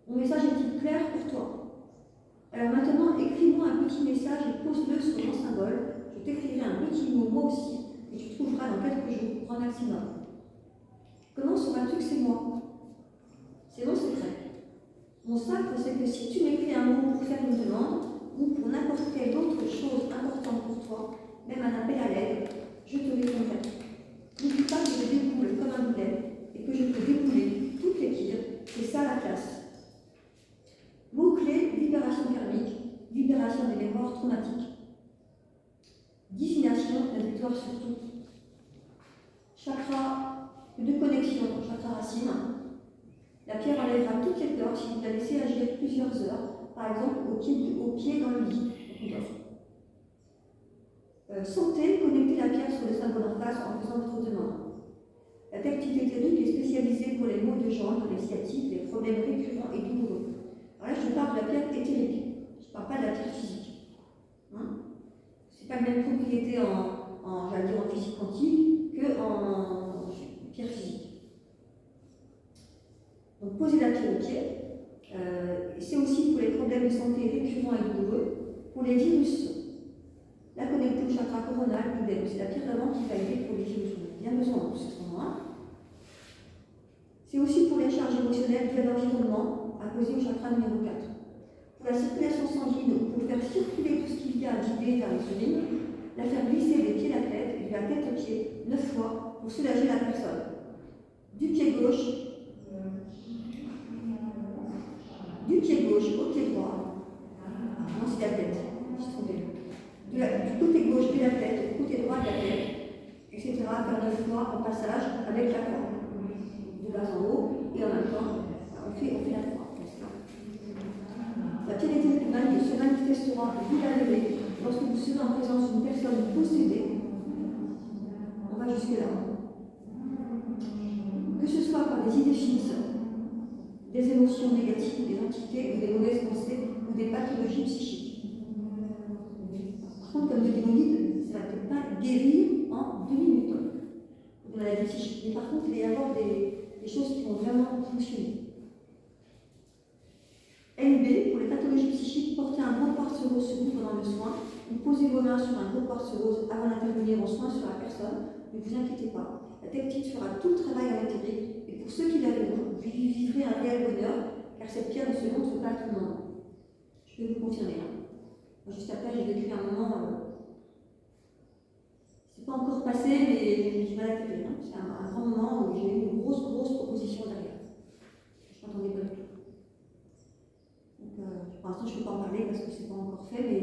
Mon message est-il clair pour toi? Alors maintenant, écris-moi un petit message et pose-le sur mon symbole. Je t'écrirai un petit mot, moi aussi, et tu trouveras dans quelques jours, grand maximum. Comment sauras-tu que c'est moi? C'est mon secret. Mon sacre, c'est que si tu m'écris un mot pour faire une demande, ou pour n'importe quelle autre chose importante pour toi, même un appel à l'aide, je te répondrai. N'oublie pas que je déboule comme un boulet et que je peux débouler toutes les tirs, c'est ça la classe. Mots-clés, libération karmique, libération des mémoires traumatiques. Divination, la victoire sur tout. Chakra de connexion, chakra racine. La pierre enlèvera toutes les peurs si vous la laissez agir plusieurs heures, par exemple au pied dans le lit. Santé, connectez la pierre sur le symbole en face en faisant votre demande. La technique éthérique est spécialisée pour les maux de jambes, les sciatiques, les problèmes récurrents et douloureux. Alors là, je parle de la pierre éthérique, je ne parle pas de la pierre physique. Ce n'est pas la même propriété j'allais dire en physique quantique qu'en pierre physique. Donc posez la pierre au pied. C'est aussi pour les problèmes de santé récurrents et douloureux, pour les virus. La connecter au chakra coronal, c'est la pierre d'avant qui va aider pour les virus. On a bien besoin de ce moment-là. C'est aussi pour les charges émotionnelles dues à l'environnement, à poser au chakra numéro 4. Pour la circulation sanguine, ou pour faire circuler tout ce qu'il y a à vider vers l'insuline, la faire glisser des pieds à la tête et de la tête aux pieds 9 fois pour soulager la personne. Du pied gauche au pied droit. Non, c'est la tête, je suis trompée. Du côté gauche de la tête au côté droit de la tête, etc. Faire 9 fois en passage avec la croix. De bas en haut, et en même temps, on fait la croix. La pierre éthérique se manifestera vous la levez lorsque vous serez en présence d'une personne possédée. On va jusque-là. Que ce soit par des idées fixes, des émotions négatives, des entités ou des mauvaises pensées ou des pathologies psychiques. Par contre, comme le démonide, ça ne va peut-être pas guérir en 2 minutes de maladie psychique. Mais par contre, il va y avoir des choses qui vont vraiment fonctionner. LB, pour les pathologies psychiques, portez un gros quartz rose sur vous pendant le soin, ou posez vos mains sur un gros quartz rose avant d'intervenir en soin sur la personne. Ne vous inquiétez pas, la technique fera tout le travail en éthérique, et pour ceux qui la verront, vous vivrez un réel bonheur, car cette pierre ne se montre pas à tout le monde. Je peux vous confirmer. Juste après, j'ai vécu un moment, c'est pas encore passé, mais je vais l'atterrir. C'est un grand moment où j'ai eu une grosse proposition derrière. Je ne m'attendais pas du tout. Pour l'instant, je ne peux pas en parler parce que ce n'est pas encore fait, mais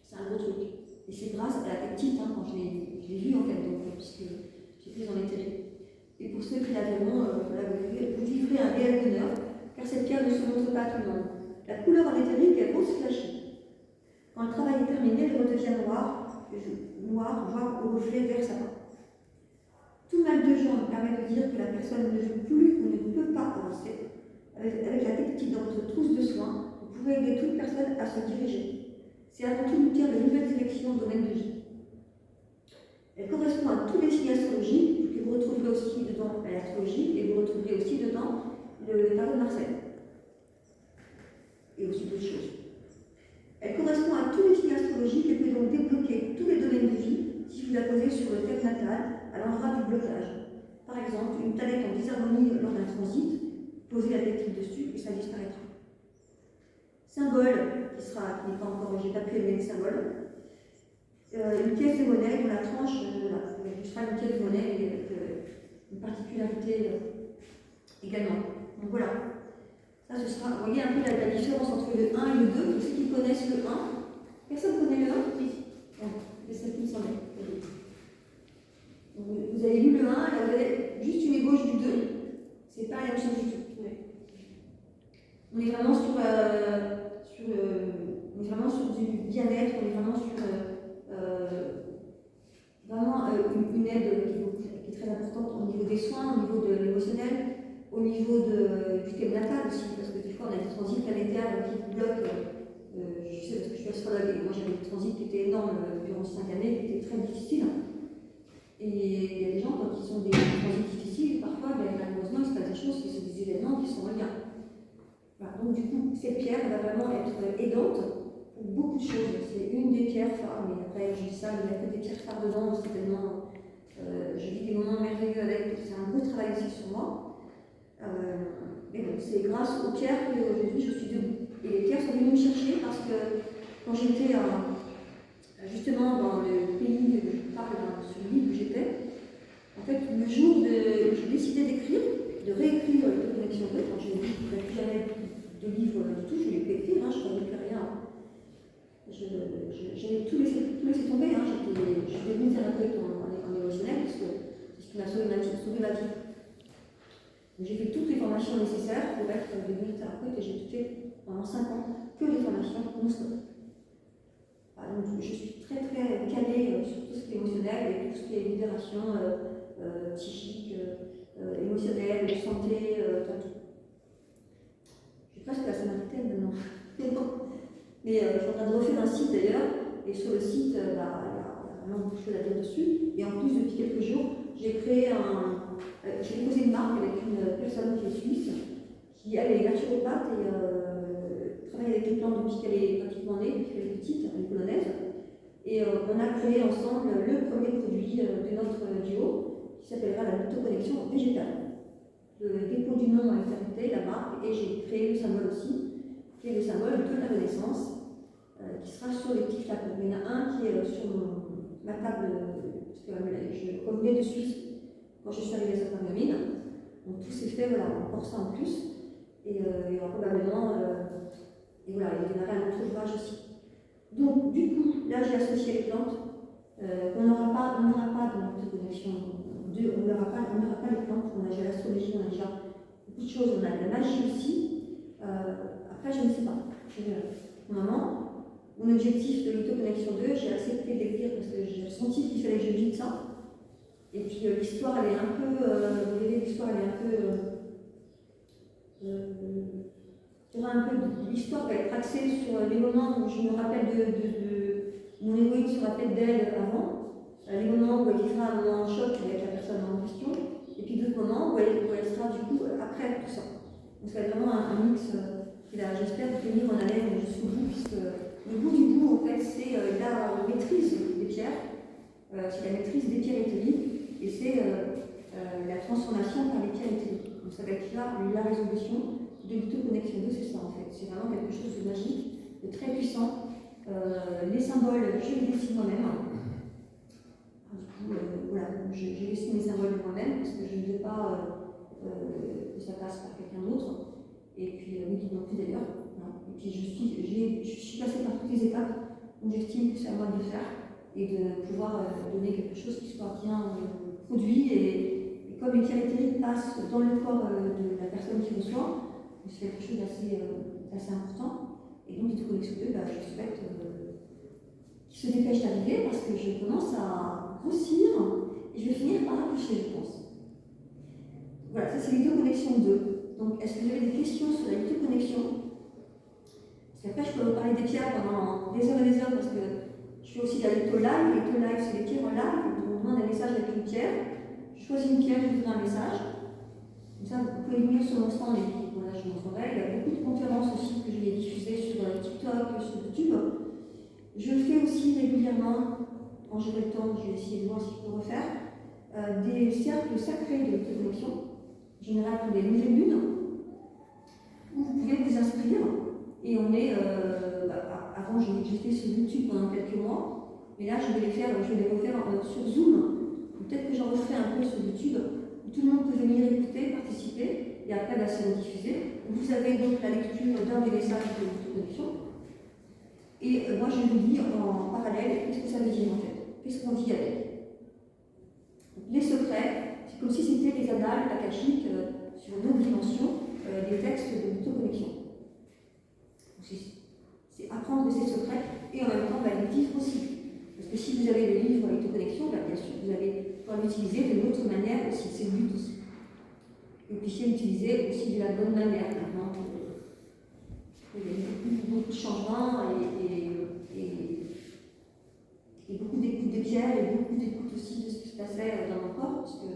c'est un gros truc. Et c'est grâce à la petite, quand je l'ai vue en fait, donc, puisque j'ai pris en éthérique. Et pour ceux qui la verront, vous vivrez un réel bonheur, car cette pierre ne se montre pas à tout le monde. La couleur en éthérique est rose flashy. Quand le travail est terminé, elle redevient noire, voire au reflet vert sapin. Tout mal de jambe permet de dire que la personne ne veut plus ou ne peut pas avancer. Avec la technique dans votre trousse de soins, vous pouvez aider toute personne à se diriger. C'est avant tout une pierre de nouvelle direction au domaine de vie. Elle correspond à tous les signes astrologiques que vous retrouverez aussi dedans à l'astrologie et vous retrouverez aussi dedans le tarot de Marseille. Et aussi d'autres choses. Elle correspond à tous les signes astrologiques et peut donc débloquer tous les domaines de vie si vous la posez sur le thème natal à l'endroit du blocage. Par exemple, une planète en désharmonie lors d'un transit, posez la technique dessus et ça disparaîtra. Symbole qui n'est pas encore, j'ai pas pu aimer le symbole. Une pièce de monnaie dont la tranche, ce sera une pièce de monnaie avec une particularité également. Donc voilà. Ça, ce sera, vous voyez un peu la différence entre le 1 et le 2. Pour ceux qui connaissent le 1, personne ne connaît le 1? Oui. Bon, c'est ça qui me semblait. Vous avez lu le 1, là vous avez juste une ébauche du 2. C'est pas la même chose du tout. On est vraiment sur du bien-être, on est vraiment sur une aide qui est très importante au niveau des soins, au niveau de l'émotionnel, au niveau du thème natal aussi, parce que des fois on a des transits planétaires qui bloquent. Je sais parce que je suis astrologue et moi j'avais des transits qui étaient énormes durant 5 années, qui étaient très difficiles. Et il y a des gens, quand ils ont des transits difficiles, parfois, malheureusement, il se passe des choses, c'est des événements qui sont en lien. Voilà, donc, du coup, cette pierre va vraiment être aidante pour beaucoup de choses. C'est une des pierres phares, mais après, je dis ça, il n'y a que des pierres phares dedans, c'est tellement. Je vis des moments merveilleux avec, c'est un gros travail aussi sur moi. Et donc, c'est grâce aux pierres qu'aujourd'hui je suis debout. Et les pierres sont venues me chercher parce que quand j'étais justement dans le pays, je parle sur l'île où j'étais, en fait, le jour où j'ai décidé d'écrire, de réécrire le Connexion 2, quand j'ai dit qu'il n'y a plus jamais de livre du tout, je ne l'ai pas écrit, je ne savais plus rien. J'avais tout laissé tomber, j'étais devenue thérapeute en émotionnel, parce que c'est ce qui m'a sauvé ma vie. J'ai fait toutes les formations nécessaires pour être devenue thérapeute et j'ai fait pendant 5 ans que les formations non-stop. Donc je suis très très calée sur tout ce qui est émotionnel et tout ce qui est libération psychique, émotionnelle, de santé, tout. Je suis presque à Saint-Martin maintenant. Mais je suis en train de refaire un site d'ailleurs, et sur le site, il y a vraiment beaucoup de choses à dire dessus. Et en plus, depuis quelques jours, j'ai posé une marque avec une personne qui est suisse, qui elle est naturopathe et travaille avec les plantes depuis qu'elle est pratiquement née, depuis qu'elle est petite, elle est polonaise. Et on a créé ensemble le premier produit de notre duo, qui s'appellera la Mythoconnexion végétale. Le dépôt du nom a été arrêté, la marque, et j'ai créé le symbole aussi, qui est le symbole de la Renaissance, qui sera sur les petits flacons. Il y en a un qui est sur ma table, parce que je revenais de Suisse quand je suis arrivée à Saint-Martin. Donc tout s'est fait voilà, en porcelain en plus, et probablement, et voilà, il y en aura un autre ouvrage aussi. Donc du coup, là j'ai associé les plantes, on n'aura pas de Mythoconnexion 2, on n'aura pas les plantes, on a déjà l'astrologie, on a déjà beaucoup de choses, on a la magie aussi. Après, je ne sais pas. Pour le moment, mon objectif de Mythoconnexion 2, j'ai accepté de l'écrire parce que j'ai ressenti qu'il fallait que je dise ça. Et puis l'histoire, elle est un peu. Vous voyez, l'histoire, elle est un peu. L'histoire va être axée sur les moments où je me rappelle de mon héroïne se rappelle d'elle avant, les moments où elle vivra un moment en choc avec la personne en question, et puis d'autres moments où elle sera du coup après tout ça. Donc ça va être vraiment un mix qui va, j'espère, tenir en haleine jusqu'au bout, puisque le bout du bout, en fait, c'est la maîtrise des pierres, c'est la maîtrise des pierres éthériques, et c'est la transformation par les pierres éthériques. Donc ça va être là la résolution de Mythoconnexion 2, c'est ça en fait. C'est vraiment quelque chose de magique, de très puissant. Les symboles, je les dessine moi-même. Du coup, voilà, j'ai dessiné mes symboles moi-même parce que je ne veux pas que ça passe par quelqu'un d'autre. Et puis, oui, non plus d'ailleurs. Et puis, je suis passée par toutes les étapes, donc j'estime que c'est à moi de le faire et de pouvoir donner quelque chose qui soit bien produit. Et comme les pierres éthériques passent dans le corps de la personne qui reçoit, c'est quelque chose d'assez important. Et donc, Mythoconnexion 2, je souhaite qu'il se dépêche d'arriver parce que je commence à grossir et je vais finir par accoucher, je pense. Voilà, ça c'est Mythoconnexion 2. Donc, est-ce que vous avez des questions sur la Mythoconnexion? Parce qu'après, je peux vous parler des pierres pendant des heures et des heures parce que je fais aussi de la litho live. Les litho live, c'est les pierres en live. On demande un message avec une pierre. Je choisis une pierre, je vous donne un message. Comme ça, vous pouvez venir sur mon stand et puis voilà, je vous montrerai. Il y a beaucoup de conférences aussi que je vais diffuser sur TikTok, sur YouTube. Je fais aussi régulièrement, quand j'aurai le temps, je vais essayer de voir si je peux refaire, des cercles sacrés de Mythoconnexion, en général pour les nouvelles lunes, où vous pouvez vous inscrire. Et on est, avant j'étais sur YouTube pendant quelques mois, mais là je vais les refaire sur Zoom. Peut-être que j'en referai un peu sur YouTube, où tout le monde peut venir écouter, participer, et après c'est rediffusé. Vous avez donc la lecture d'un des messages de Mythoconnexion. Et moi, je vous dis en parallèle, qu'est-ce que ça veut dire en fait? Qu'est-ce qu'on vit avec? Donc, les secrets, c'est comme si c'était les annales akashiques sur une autre dimension, des textes de Mythoconnexion. C'est apprendre ces secrets et en même temps les vivre aussi. Parce que si vous avez le livre Autoconnexion, bien sûr, vous allez pouvoir l'utiliser d'une autre manière aussi, c'est le but aussi. Que vous puissiez l'utiliser aussi de la bonne manière maintenant. Il y a beaucoup de changements et beaucoup d'écoute des pierres et beaucoup d'écoute aussi de ce qui se passait dans mon corps, parce que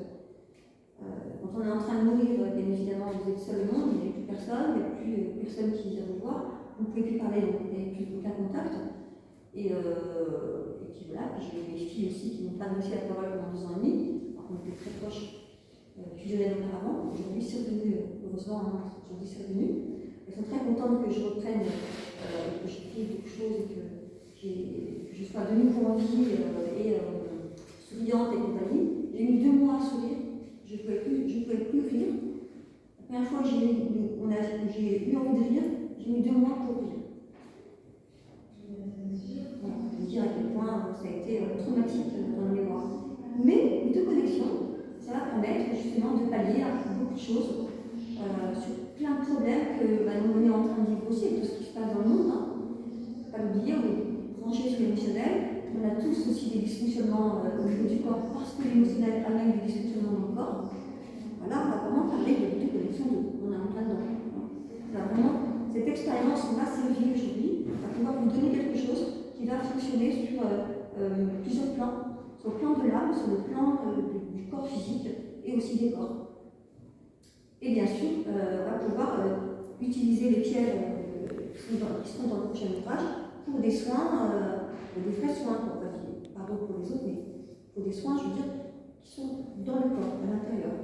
quand on est en train de mourir, bien évidemment, vous êtes seul au monde, il n'y a plus personne, il n'y a plus personne qui vient vous voir, vous ne pouvez plus parler, donc vous n'avez plus aucun contact. Et puis voilà, j'ai mes filles aussi qui n'ont pas réussi la parole pendant 2 ans et demi, alors qu'on était très proches fusionnels auparavant. Aujourd'hui, c'est revenu, heureusement, aujourd'hui c'est revenu. Elles sont très contentes que je reprenne, que je crée beaucoup de choses et que je sois de nouveau en vie et souriante et compagnie. J'ai mis 2 mois à sourire, je ne pouvais plus rire. La première fois que j'ai eu envie de rire, j'ai mis 2 mois pour rire. Bon, je veux dire à quel point ça a été traumatique dans la mémoire. Mais l'autoconnexion, ça va permettre justement de pallier à beaucoup de choses sur plein de problèmes que nous on est en train de vivre aussi avec tout ce qui se passe dans le monde. Pas l'oublier, on est branché sur l'émotionnel. On a tous aussi des dysfonctionnements au niveau du corps parce que l'émotionnel amène des dysfonctionnements dans le corps. Voilà, on va vraiment parler de l'autoconnexion on est en plein dedans. Vraiment, cette expérience, on va servir aujourd'hui à pouvoir vous donner quelque chose qui va fonctionner sur plusieurs plans, sur le plan de l'âme, sur le plan du corps physique et aussi des corps. Et bien sûr, on va pouvoir utiliser les pierres qui seront dans le prochain ouvrage pour des soins, des vrais soins, pardon pour les autres, mais pour des soins, je veux dire, qui sont dans le corps, à l'intérieur.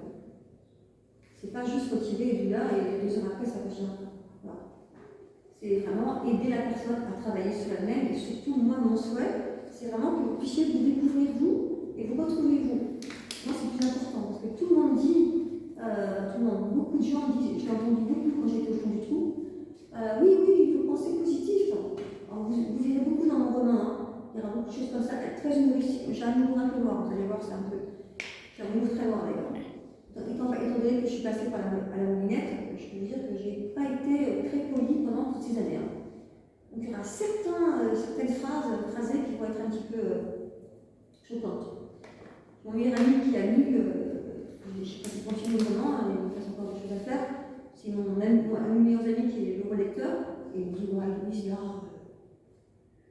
C'est pas juste retirer du là et 2 heures après ça revient. Voilà. C'est vraiment aider la personne à travailler sur elle-même et surtout, moi, mon souhait, c'est vraiment que vous puissiez vous découvrir vous et vous retrouver vous. Moi, c'est plus important parce que tout le monde dit, beaucoup de gens disent, je l'ai entendu beaucoup quand j'étais au fond du trou, oui, il faut penser positif. Alors, vous verrez beaucoup dans mon roman, il y aura beaucoup de choses comme ça, très humoristique. J'ai un humour un peu noir, vous allez voir, c'est un humour très noir d'ailleurs. Étant donné que je suis passée à la moulinette, je peux vous dire que je n'ai pas été très polie pendant toutes ces années. Donc il y aura certaines phrasées qui vont être un petit peu choquantes. Mon meilleur ami qui a lu, je ne sais pas si continue le roman, il me reste encore des choses à faire, c'est un de mes meilleurs amis qui est le relecteur, et il me dit, ouais, Louise, là,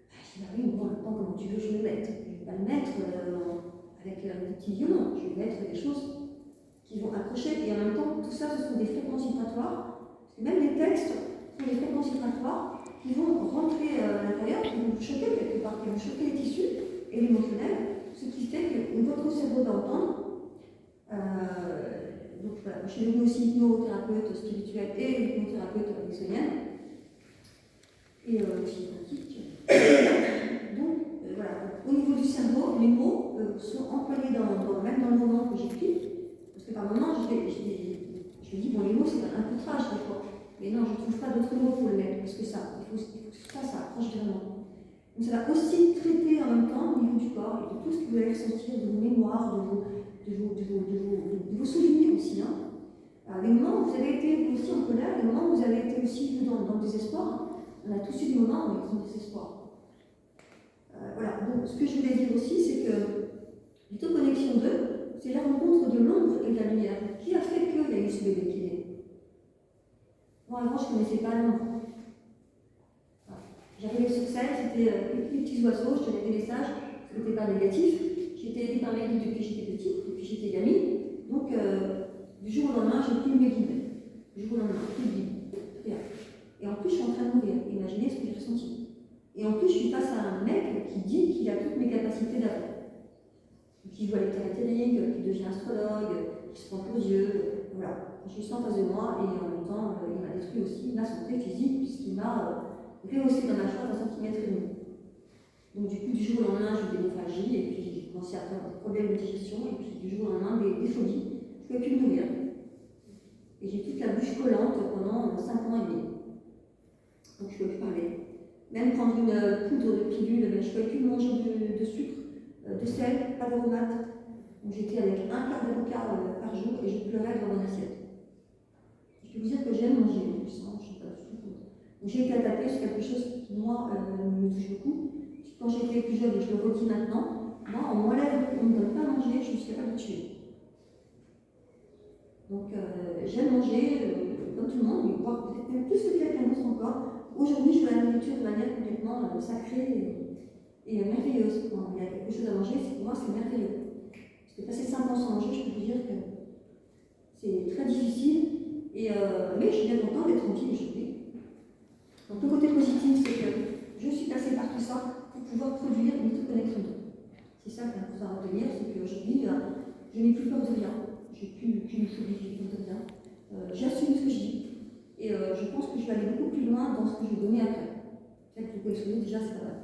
je dis, oui, bon, maintenant, comment tu veux que je le mette? Je ne vais pas le mettre avec un petit violon, je vais mettre des choses qui vont accrocher, et en même temps, tout ça, ce sont des fréquences vibratoires, parce que même les textes sont des fréquences vibratoires qui vont rentrer à l'intérieur, qui vont vous choquer quelque part, qui vont choquer les tissus et l'émotionnel, ce qui fait que votre cerveau va entendre. Donc voilà, je suis devenue aussi hypnothérapeute spirituelle et hypnothérapeute ericksonienne, et aussi quantique. Donc voilà, au niveau du cerveau, les mots sont employés même dans le roman que j'écris. Parce que par moments, je me dis, bon, les mots, c'est un peu trash des fois. Mais non, je ne trouve pas d'autres mots pour le mettre, parce que ça, il faut que ça accroche vraiment. Donc ça va aussi traiter en même temps au niveau du corps et de tout ce que vous allez ressentir, de vos mémoires, de vos souvenirs aussi. Alors, les moments où vous avez été aussi en colère, les moments où vous avez été aussi dans le désespoir, on a tous eu des moments où on est dans le désespoir. Voilà, donc ce que je voulais dire aussi, c'est que l'autoconnexion 2, c'est la rencontre de l'ombre et de la lumière. Qui a fait qu'il y a eu ce bébé qui est né? Moi, avant, je ne connaissais pas l'ombre. J'arrivais sur scène, c'était les petits oiseaux, je tenais des messages, ce n'était pas négatif. J'étais aidée par mes guides depuis que j'étais petite, depuis que j'étais gamine. Donc, du jour au lendemain, j'ai plus mes guides. Du jour au lendemain, plus de guides. Rien. Et en plus, je suis en train de mourir. Imaginez ce que j'ai ressenti. Et en plus, je suis face à un mec qui dit qu'il a toutes mes capacités d'avant. Qui voit les caractéristiques, qui devient astrologue, qui se prend aux yeux, voilà. Je suis en face de moi et en même temps, il m'a détruit aussi ma santé physique puisqu'il m'a rehaussé dans ma chambre d'1,5 cm. Donc du coup, du jour au lendemain, j'ai eu des névralgies et puis j'ai commencé à faire des problèmes de digestion et puis du jour au lendemain, des pholies. Je ne pouvais plus me nourrir. Et j'ai toute la bouche collante pendant 5 ans et demi. Donc je ne pouvais plus parler. Même prendre une poudre de pilule, mais je ne pouvais plus manger de sucre. De sel, pas d'aromate. Donc j'étais avec 1/4 d'avocat par jour et je pleurais devant mon assiette. Je peux vous dire que j'aime manger en plus, je ne sais pas du tout. Donc j'ai été attaquée sur quelque chose qui, moi, me touche beaucoup. quand j'étais plus jeune, et je le redis maintenant, moi, on m'enlève, on ne me donne pas à manger, je suis capable de tuer. Donc j'aime manger comme tout le monde, mais voire peut-être même plus que quelqu'un d'autre encore. Aujourd'hui, je fais la nourriture de manière complètement sacrée et merveilleuse. Quand il y a quelque chose à manger, pour moi, c'est merveilleux. Parce que passer 5 ans sans manger, je peux vous dire que c'est très difficile, mais je suis bien contente d'être en vie aujourd'hui. Donc le côté positif, c'est que je suis passée par tout ça pour pouvoir produire MitoConnection 2. C'est ça qu'il faut retenir, c'est qu'aujourd'hui, je n'ai plus peur de rien. J'ai plus aucune phobie de rien. J'assume ce que je dis. Et je pense que je vais aller beaucoup plus loin dans ce que je vais donner après. C'est que vous pouvez souvenir, déjà, c'est pas mal.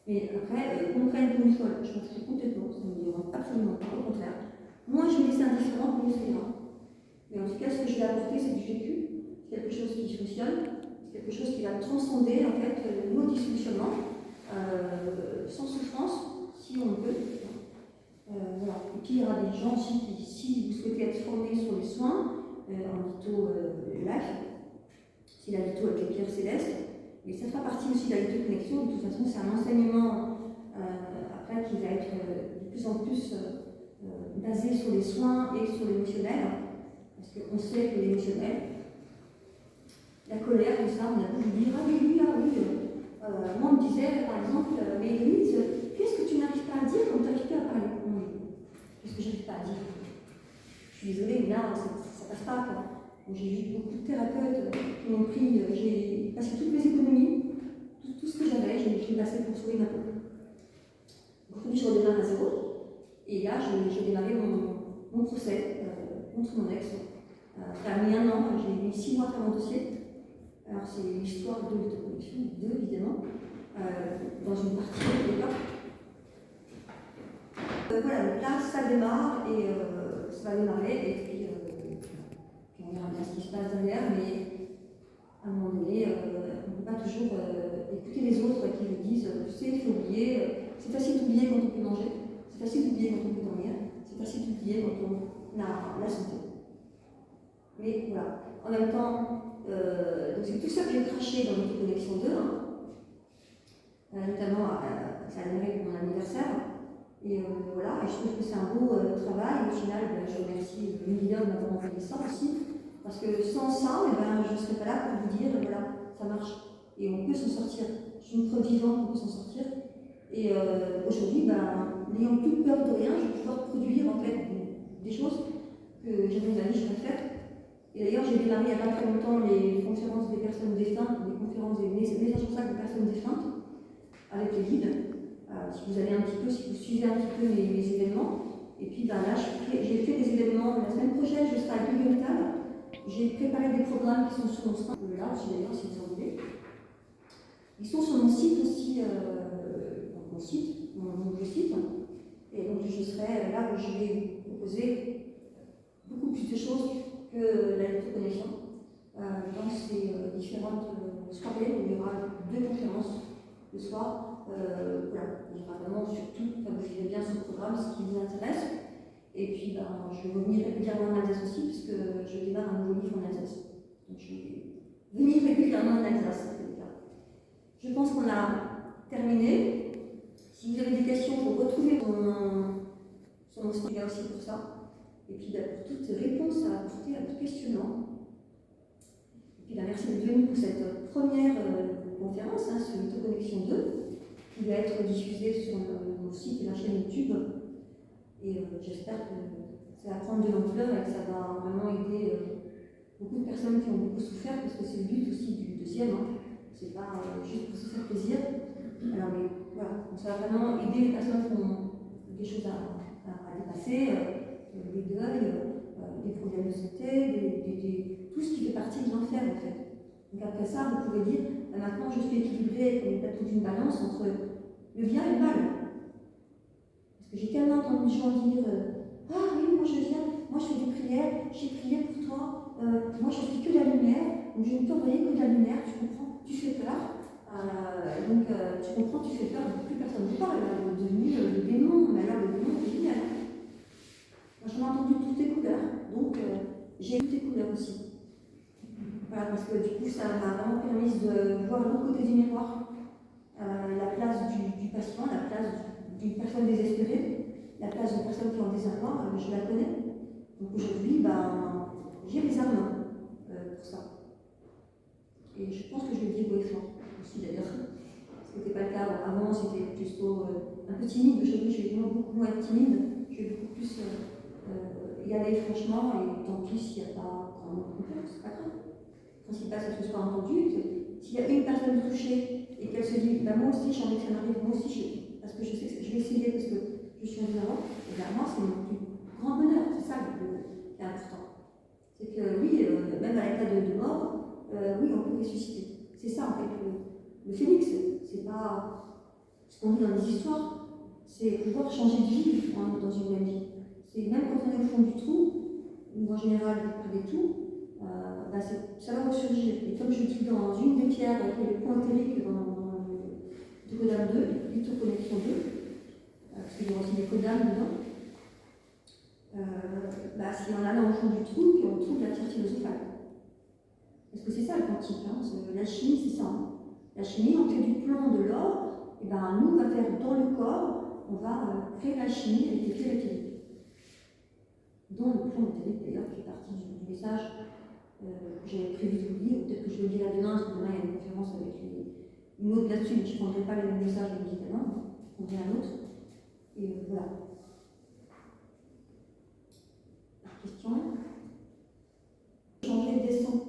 Mais après, qu'on me prenne pour une folle, je m'en fous complètement, ça ne me dérange absolument pas, au contraire. Moi, je vais laisser indifférent pour mieux ira. Mais en tout cas, ce que je vais apporter, c'est du vécu, c'est quelque chose qui fonctionne, c'est quelque chose qui va transcender en fait nos dysfonctionnements, sans souffrance, si on peut. Voilà. Et puis il y aura des gens aussi qui, si vous souhaitez être formés sur les soins, en litho lac, c'est la litho avec les pierres célestes, mais ça fera partie aussi de la litho-connexion. De toute façon, c'est un enseignement après qui va être de plus en plus basé sur les soins et sur l'émotionnel, parce qu'on sait que l'émotionnel, la colère, tout ça, on a pu dire ah oui, moi on me disait par exemple, mais Louise, qu'est-ce que tu n'arrives pas à dire quand tu n'arrives pas à parler? Qu'est-ce que je n'arrive pas à dire? Je suis désolée, mais là, ça passe pas. J'ai eu beaucoup de thérapeutes qui m'ont pris, j'ai passé toutes mes économies, tout ce que j'avais, j'ai passé pour sauver ma peau. Aujourd'hui, je redémarre à zéro. Et là, j'ai démarré mon procès contre mon ex. Ça a mis 1 an, j'ai mis 6 mois à faire mon dossier. Alors, c'est l'histoire de l'autoconnexion, évidemment, dans une partie de l'époque. Voilà, donc là, ça démarre et ça va démarrer, et puis on verra bien ce qui se passe derrière, mais à un moment donné, on ne peut pas toujours écouter les autres qui vous disent tu sais, il faut oublier, c'est facile d'oublier quand on peut manger, c'est facile d'oublier quand on peut dormir, c'est facile d'oublier quand on a la santé. Mais voilà, en même temps, donc c'est tout ça que j'ai craché dans MitoConnexion 2, notamment ça a démarré pour mon anniversaire. Et voilà, et je trouve que c'est un beau travail. Au final, je remercie l'univers de m'avoir envoyé ça aussi, parce que sans ça, je ne serais pas là pour vous dire, voilà, ça marche. Et on peut s'en sortir. Je suis une preuve vivante qu'on peut s'en sortir. Et aujourd'hui, n'ayant plus peur de rien, je vais pouvoir produire en fait des choses que jamais de ma vie je n'aurais faites. Et d'ailleurs, j'ai démarré il n'y a pas très longtemps les conférences des personnes défuntes, les conférences des messages en sac des personnes défuntes, avec les guides. Si vous allez un petit peu, si vous suivez un petit peu mes événements. Et puis là, j'ai fait des événements. La semaine prochaine, je serai à Guillemtal. J'ai préparé des programmes qui sont sur mon site. Là aussi, d'ailleurs, si vous en voulez. Ils sont sur mon site aussi, mon nouveau site. Et donc, je serai là où je vais proposer beaucoup plus de choses que la MitoConnexion dans ces différentes soirées où il y aura 2 conférences le soir. Voilà, il y aura vraiment surtout, comme vous vivez bien ce programme, ce qui vous intéresse. Et puis, je vais revenir régulièrement en Alsace aussi, puisque je démarre un nouveau livre en Alsace. Donc, je vais venir régulièrement en Alsace. Je pense qu'on a terminé. Si vous avez des questions, vous retrouvez sur mon site là aussi pour ça. Et puis, pour toutes réponses à apporter à tout questionnement. Et puis, merci d'être venu pour cette première conférence sur MitoConnexion 2. Qui va être diffusée sur mon site et ma chaîne YouTube. Et j'espère que ça va prendre de l'ampleur et que ça va vraiment aider beaucoup de personnes qui ont beaucoup souffert, parce que c'est le but aussi du deuxième. C'est pas juste pour se faire plaisir. Alors, mais voilà, ça va vraiment aider les personnes qui ont des choses à dépasser, des deuils, des problèmes de santé, tout ce qui fait partie de l'enfer en fait. Donc après ça, vous pouvez dire, maintenant je suis équilibrée comme le plateau d'une balance entre le bien et le mal. Parce que j'ai tellement entendu des gens dire ah oui, moi je viens, moi je fais des prières, j'ai prié pour toi, moi je suis que la lumière, donc je ne peux envoyer que de la lumière, tu comprends, tu fais peur. Tu comprends, tu fais peur, donc plus personne ne parle, elle est devenue le démon, mais alors le démon c'est génial. Moi j'en ai entendu toutes les couleurs, donc j'ai toutes les couleurs aussi. Voilà, parce que du coup, ça m'a vraiment permis de voir l'autre côté du miroir. la place du patient, la place d'une personne désespérée, la place d'une personne qui est en désarroi, je la connais. Donc aujourd'hui, j'ai les armes pour ça. Et je pense que je le dis haut et fort aussi d'ailleurs. Ce n'était pas le cas avant, c'était plutôt un peu timide. Aujourd'hui, je vais beaucoup moins être timide, je vais beaucoup plus y aller franchement, et tant pis s'il n'y a pas grand monde confiance, c'est pas grave. Le principal, c'est que ce soit entendu. S'il y a une personne touchée et qu'elle se dit moi aussi j'ai envie que ça m'arrive, moi aussi parce que je sais que je vais essayer parce que je suis un avant, et bien moi c'est mon plus grand bonheur, c'est ça qui est important. C'est que oui, même à l'état de mort, oui on peut ressusciter. C'est ça en fait le phénix, c'est pas ce qu'on dit dans les histoires, c'est pouvoir changer de vie dans une même vie. C'est même quand on est au fond du trou, ou en général près des trous, ça va ressurgir. Et comme je dis dans une des pierres qui est le point théorique dans le Codam 2, l'Hyptoconnexion 2, parce qu'il y a aussi des Codam dedans, si on allait au fond du trou, puis on trouve la pierre philosophale. Parce que c'est ça le quantique, la chimie c'est ça. La chimie, on fait du plomb, de l'or, et nous on va faire dans le corps, on va créer la chimie avec les pierres éthériques. Dont le plomb éthérique d'ailleurs, qui fait partie du message que j'avais prévu de vous lire, peut-être que je vais le lire demain, parce que demain il y a une conférence avec une autre là-dessus, mais je ne prendrai pas le même message de médicaments, je prendrai un autre. Et voilà. Question. Changer de descente.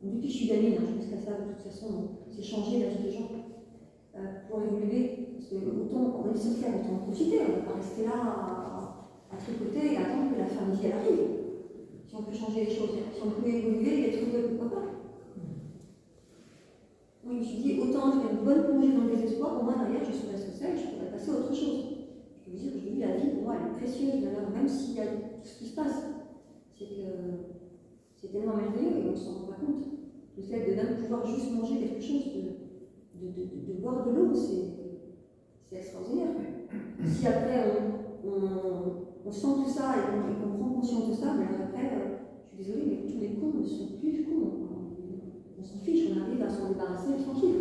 Depuis que je suis gamine, je pense qu'à ça de toute façon, c'est changer la vie des gens pour évoluer. Parce que autant on est sur Terre, autant en profiter, on ne va pas rester là à tricoter et attendre que la fin de vie arrive. Si on peut changer les choses, si on peut évoluer et être heureux, pourquoi pas. Oui, je dis autant faire une bonne plongée dans le désespoir, au moins derrière je serais sociale, je pourrais passer à autre chose. Je veux dire, aujourd'hui la vie pour moi elle est précieuse, même s'il y a tout ce qui se passe. C'est que c'est tellement merveilleux et on ne s'en rend pas compte. Le fait de même pouvoir juste manger quelque chose, de boire de l'eau, c'est extraordinaire. Si après on sent tout ça et qu'on prend conscience de ça, mais après, je suis désolée, mais tous les cons ne sont plus cons. On s'en fiche, on arrive à s'en débarrasser tranquille.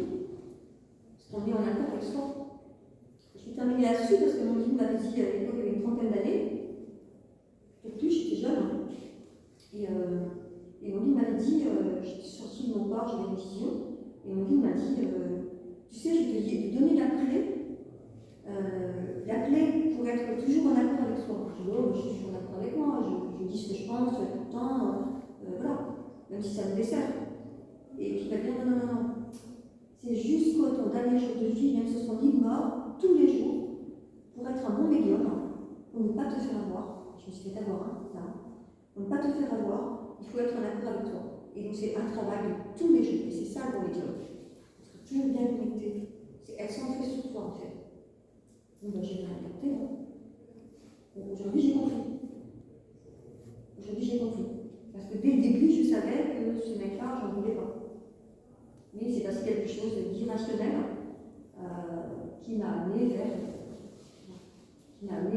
Parce qu'on est en accord avec soi. Je vais terminer là-dessus parce que mon guide m'avait dit à l'époque, il y avait une trentaine d'années, peut-être plus, j'étais jeune, et mon guide m'avait dit, j'étais sortie de mon corps, j'avais une vision, et mon guide m'a dit, tu sais, je vais te donner la clé pour être toujours en accord avec soi. Je dis, je suis toujours en accord avec moi, je dis ce que je pense tout le temps, voilà, même si ça me dessert. Et puis il m'a dit, non, c'est jusqu'au ton dernier jour de vie, même si ce sont 10 morts, tous les jours, pour être un bon médium, pour ne pas te faire avoir. Je me suis fait avoir, pour ne pas te faire avoir, il faut être en accord avec toi. Et donc c'est un travail de tous les jours, et c'est ça le bon médium. Parce que toujours bien connecté, c'est être centré sur toi en fait. Donc j'ai rien capté. Aujourd'hui j'ai compris. Parce que dès le début, je savais que ce mec-là, j'en voulais pas. Mais c'est parce qu'il y a quelque chose d'irrationnel qui m'a amené à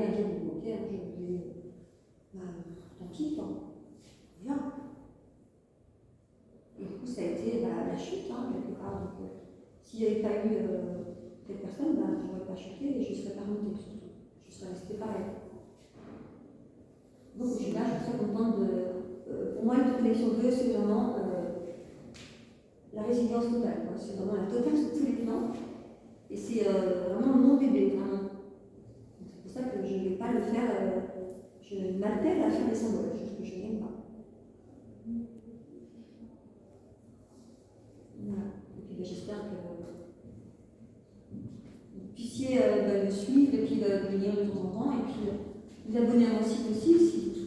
dire ok, je vais. Tant pis, quoi. Viens. Et du coup, ça a été la chute, quelque part. Donc, s'il n'y avait pas eu cette personne, je n'aurais pas chuté et je ne serais pas remontée, surtout. Je serais restée pareil. Donc, je suis là, je suis très contente de. Pour moi, une connexion 2, c'est vraiment la résilience totale. C'est vraiment la totale sur tous les plans. Et c'est vraiment mon bébé, vraiment. C'est pour ça que je ne vais pas le faire. Je m'appelle à faire des symboles, chose que je n'aime pas. Voilà. Et puis j'espère que vous puissiez le suivre et puis le lire de temps en temps. Et puis vous abonner à mon site aussi si vous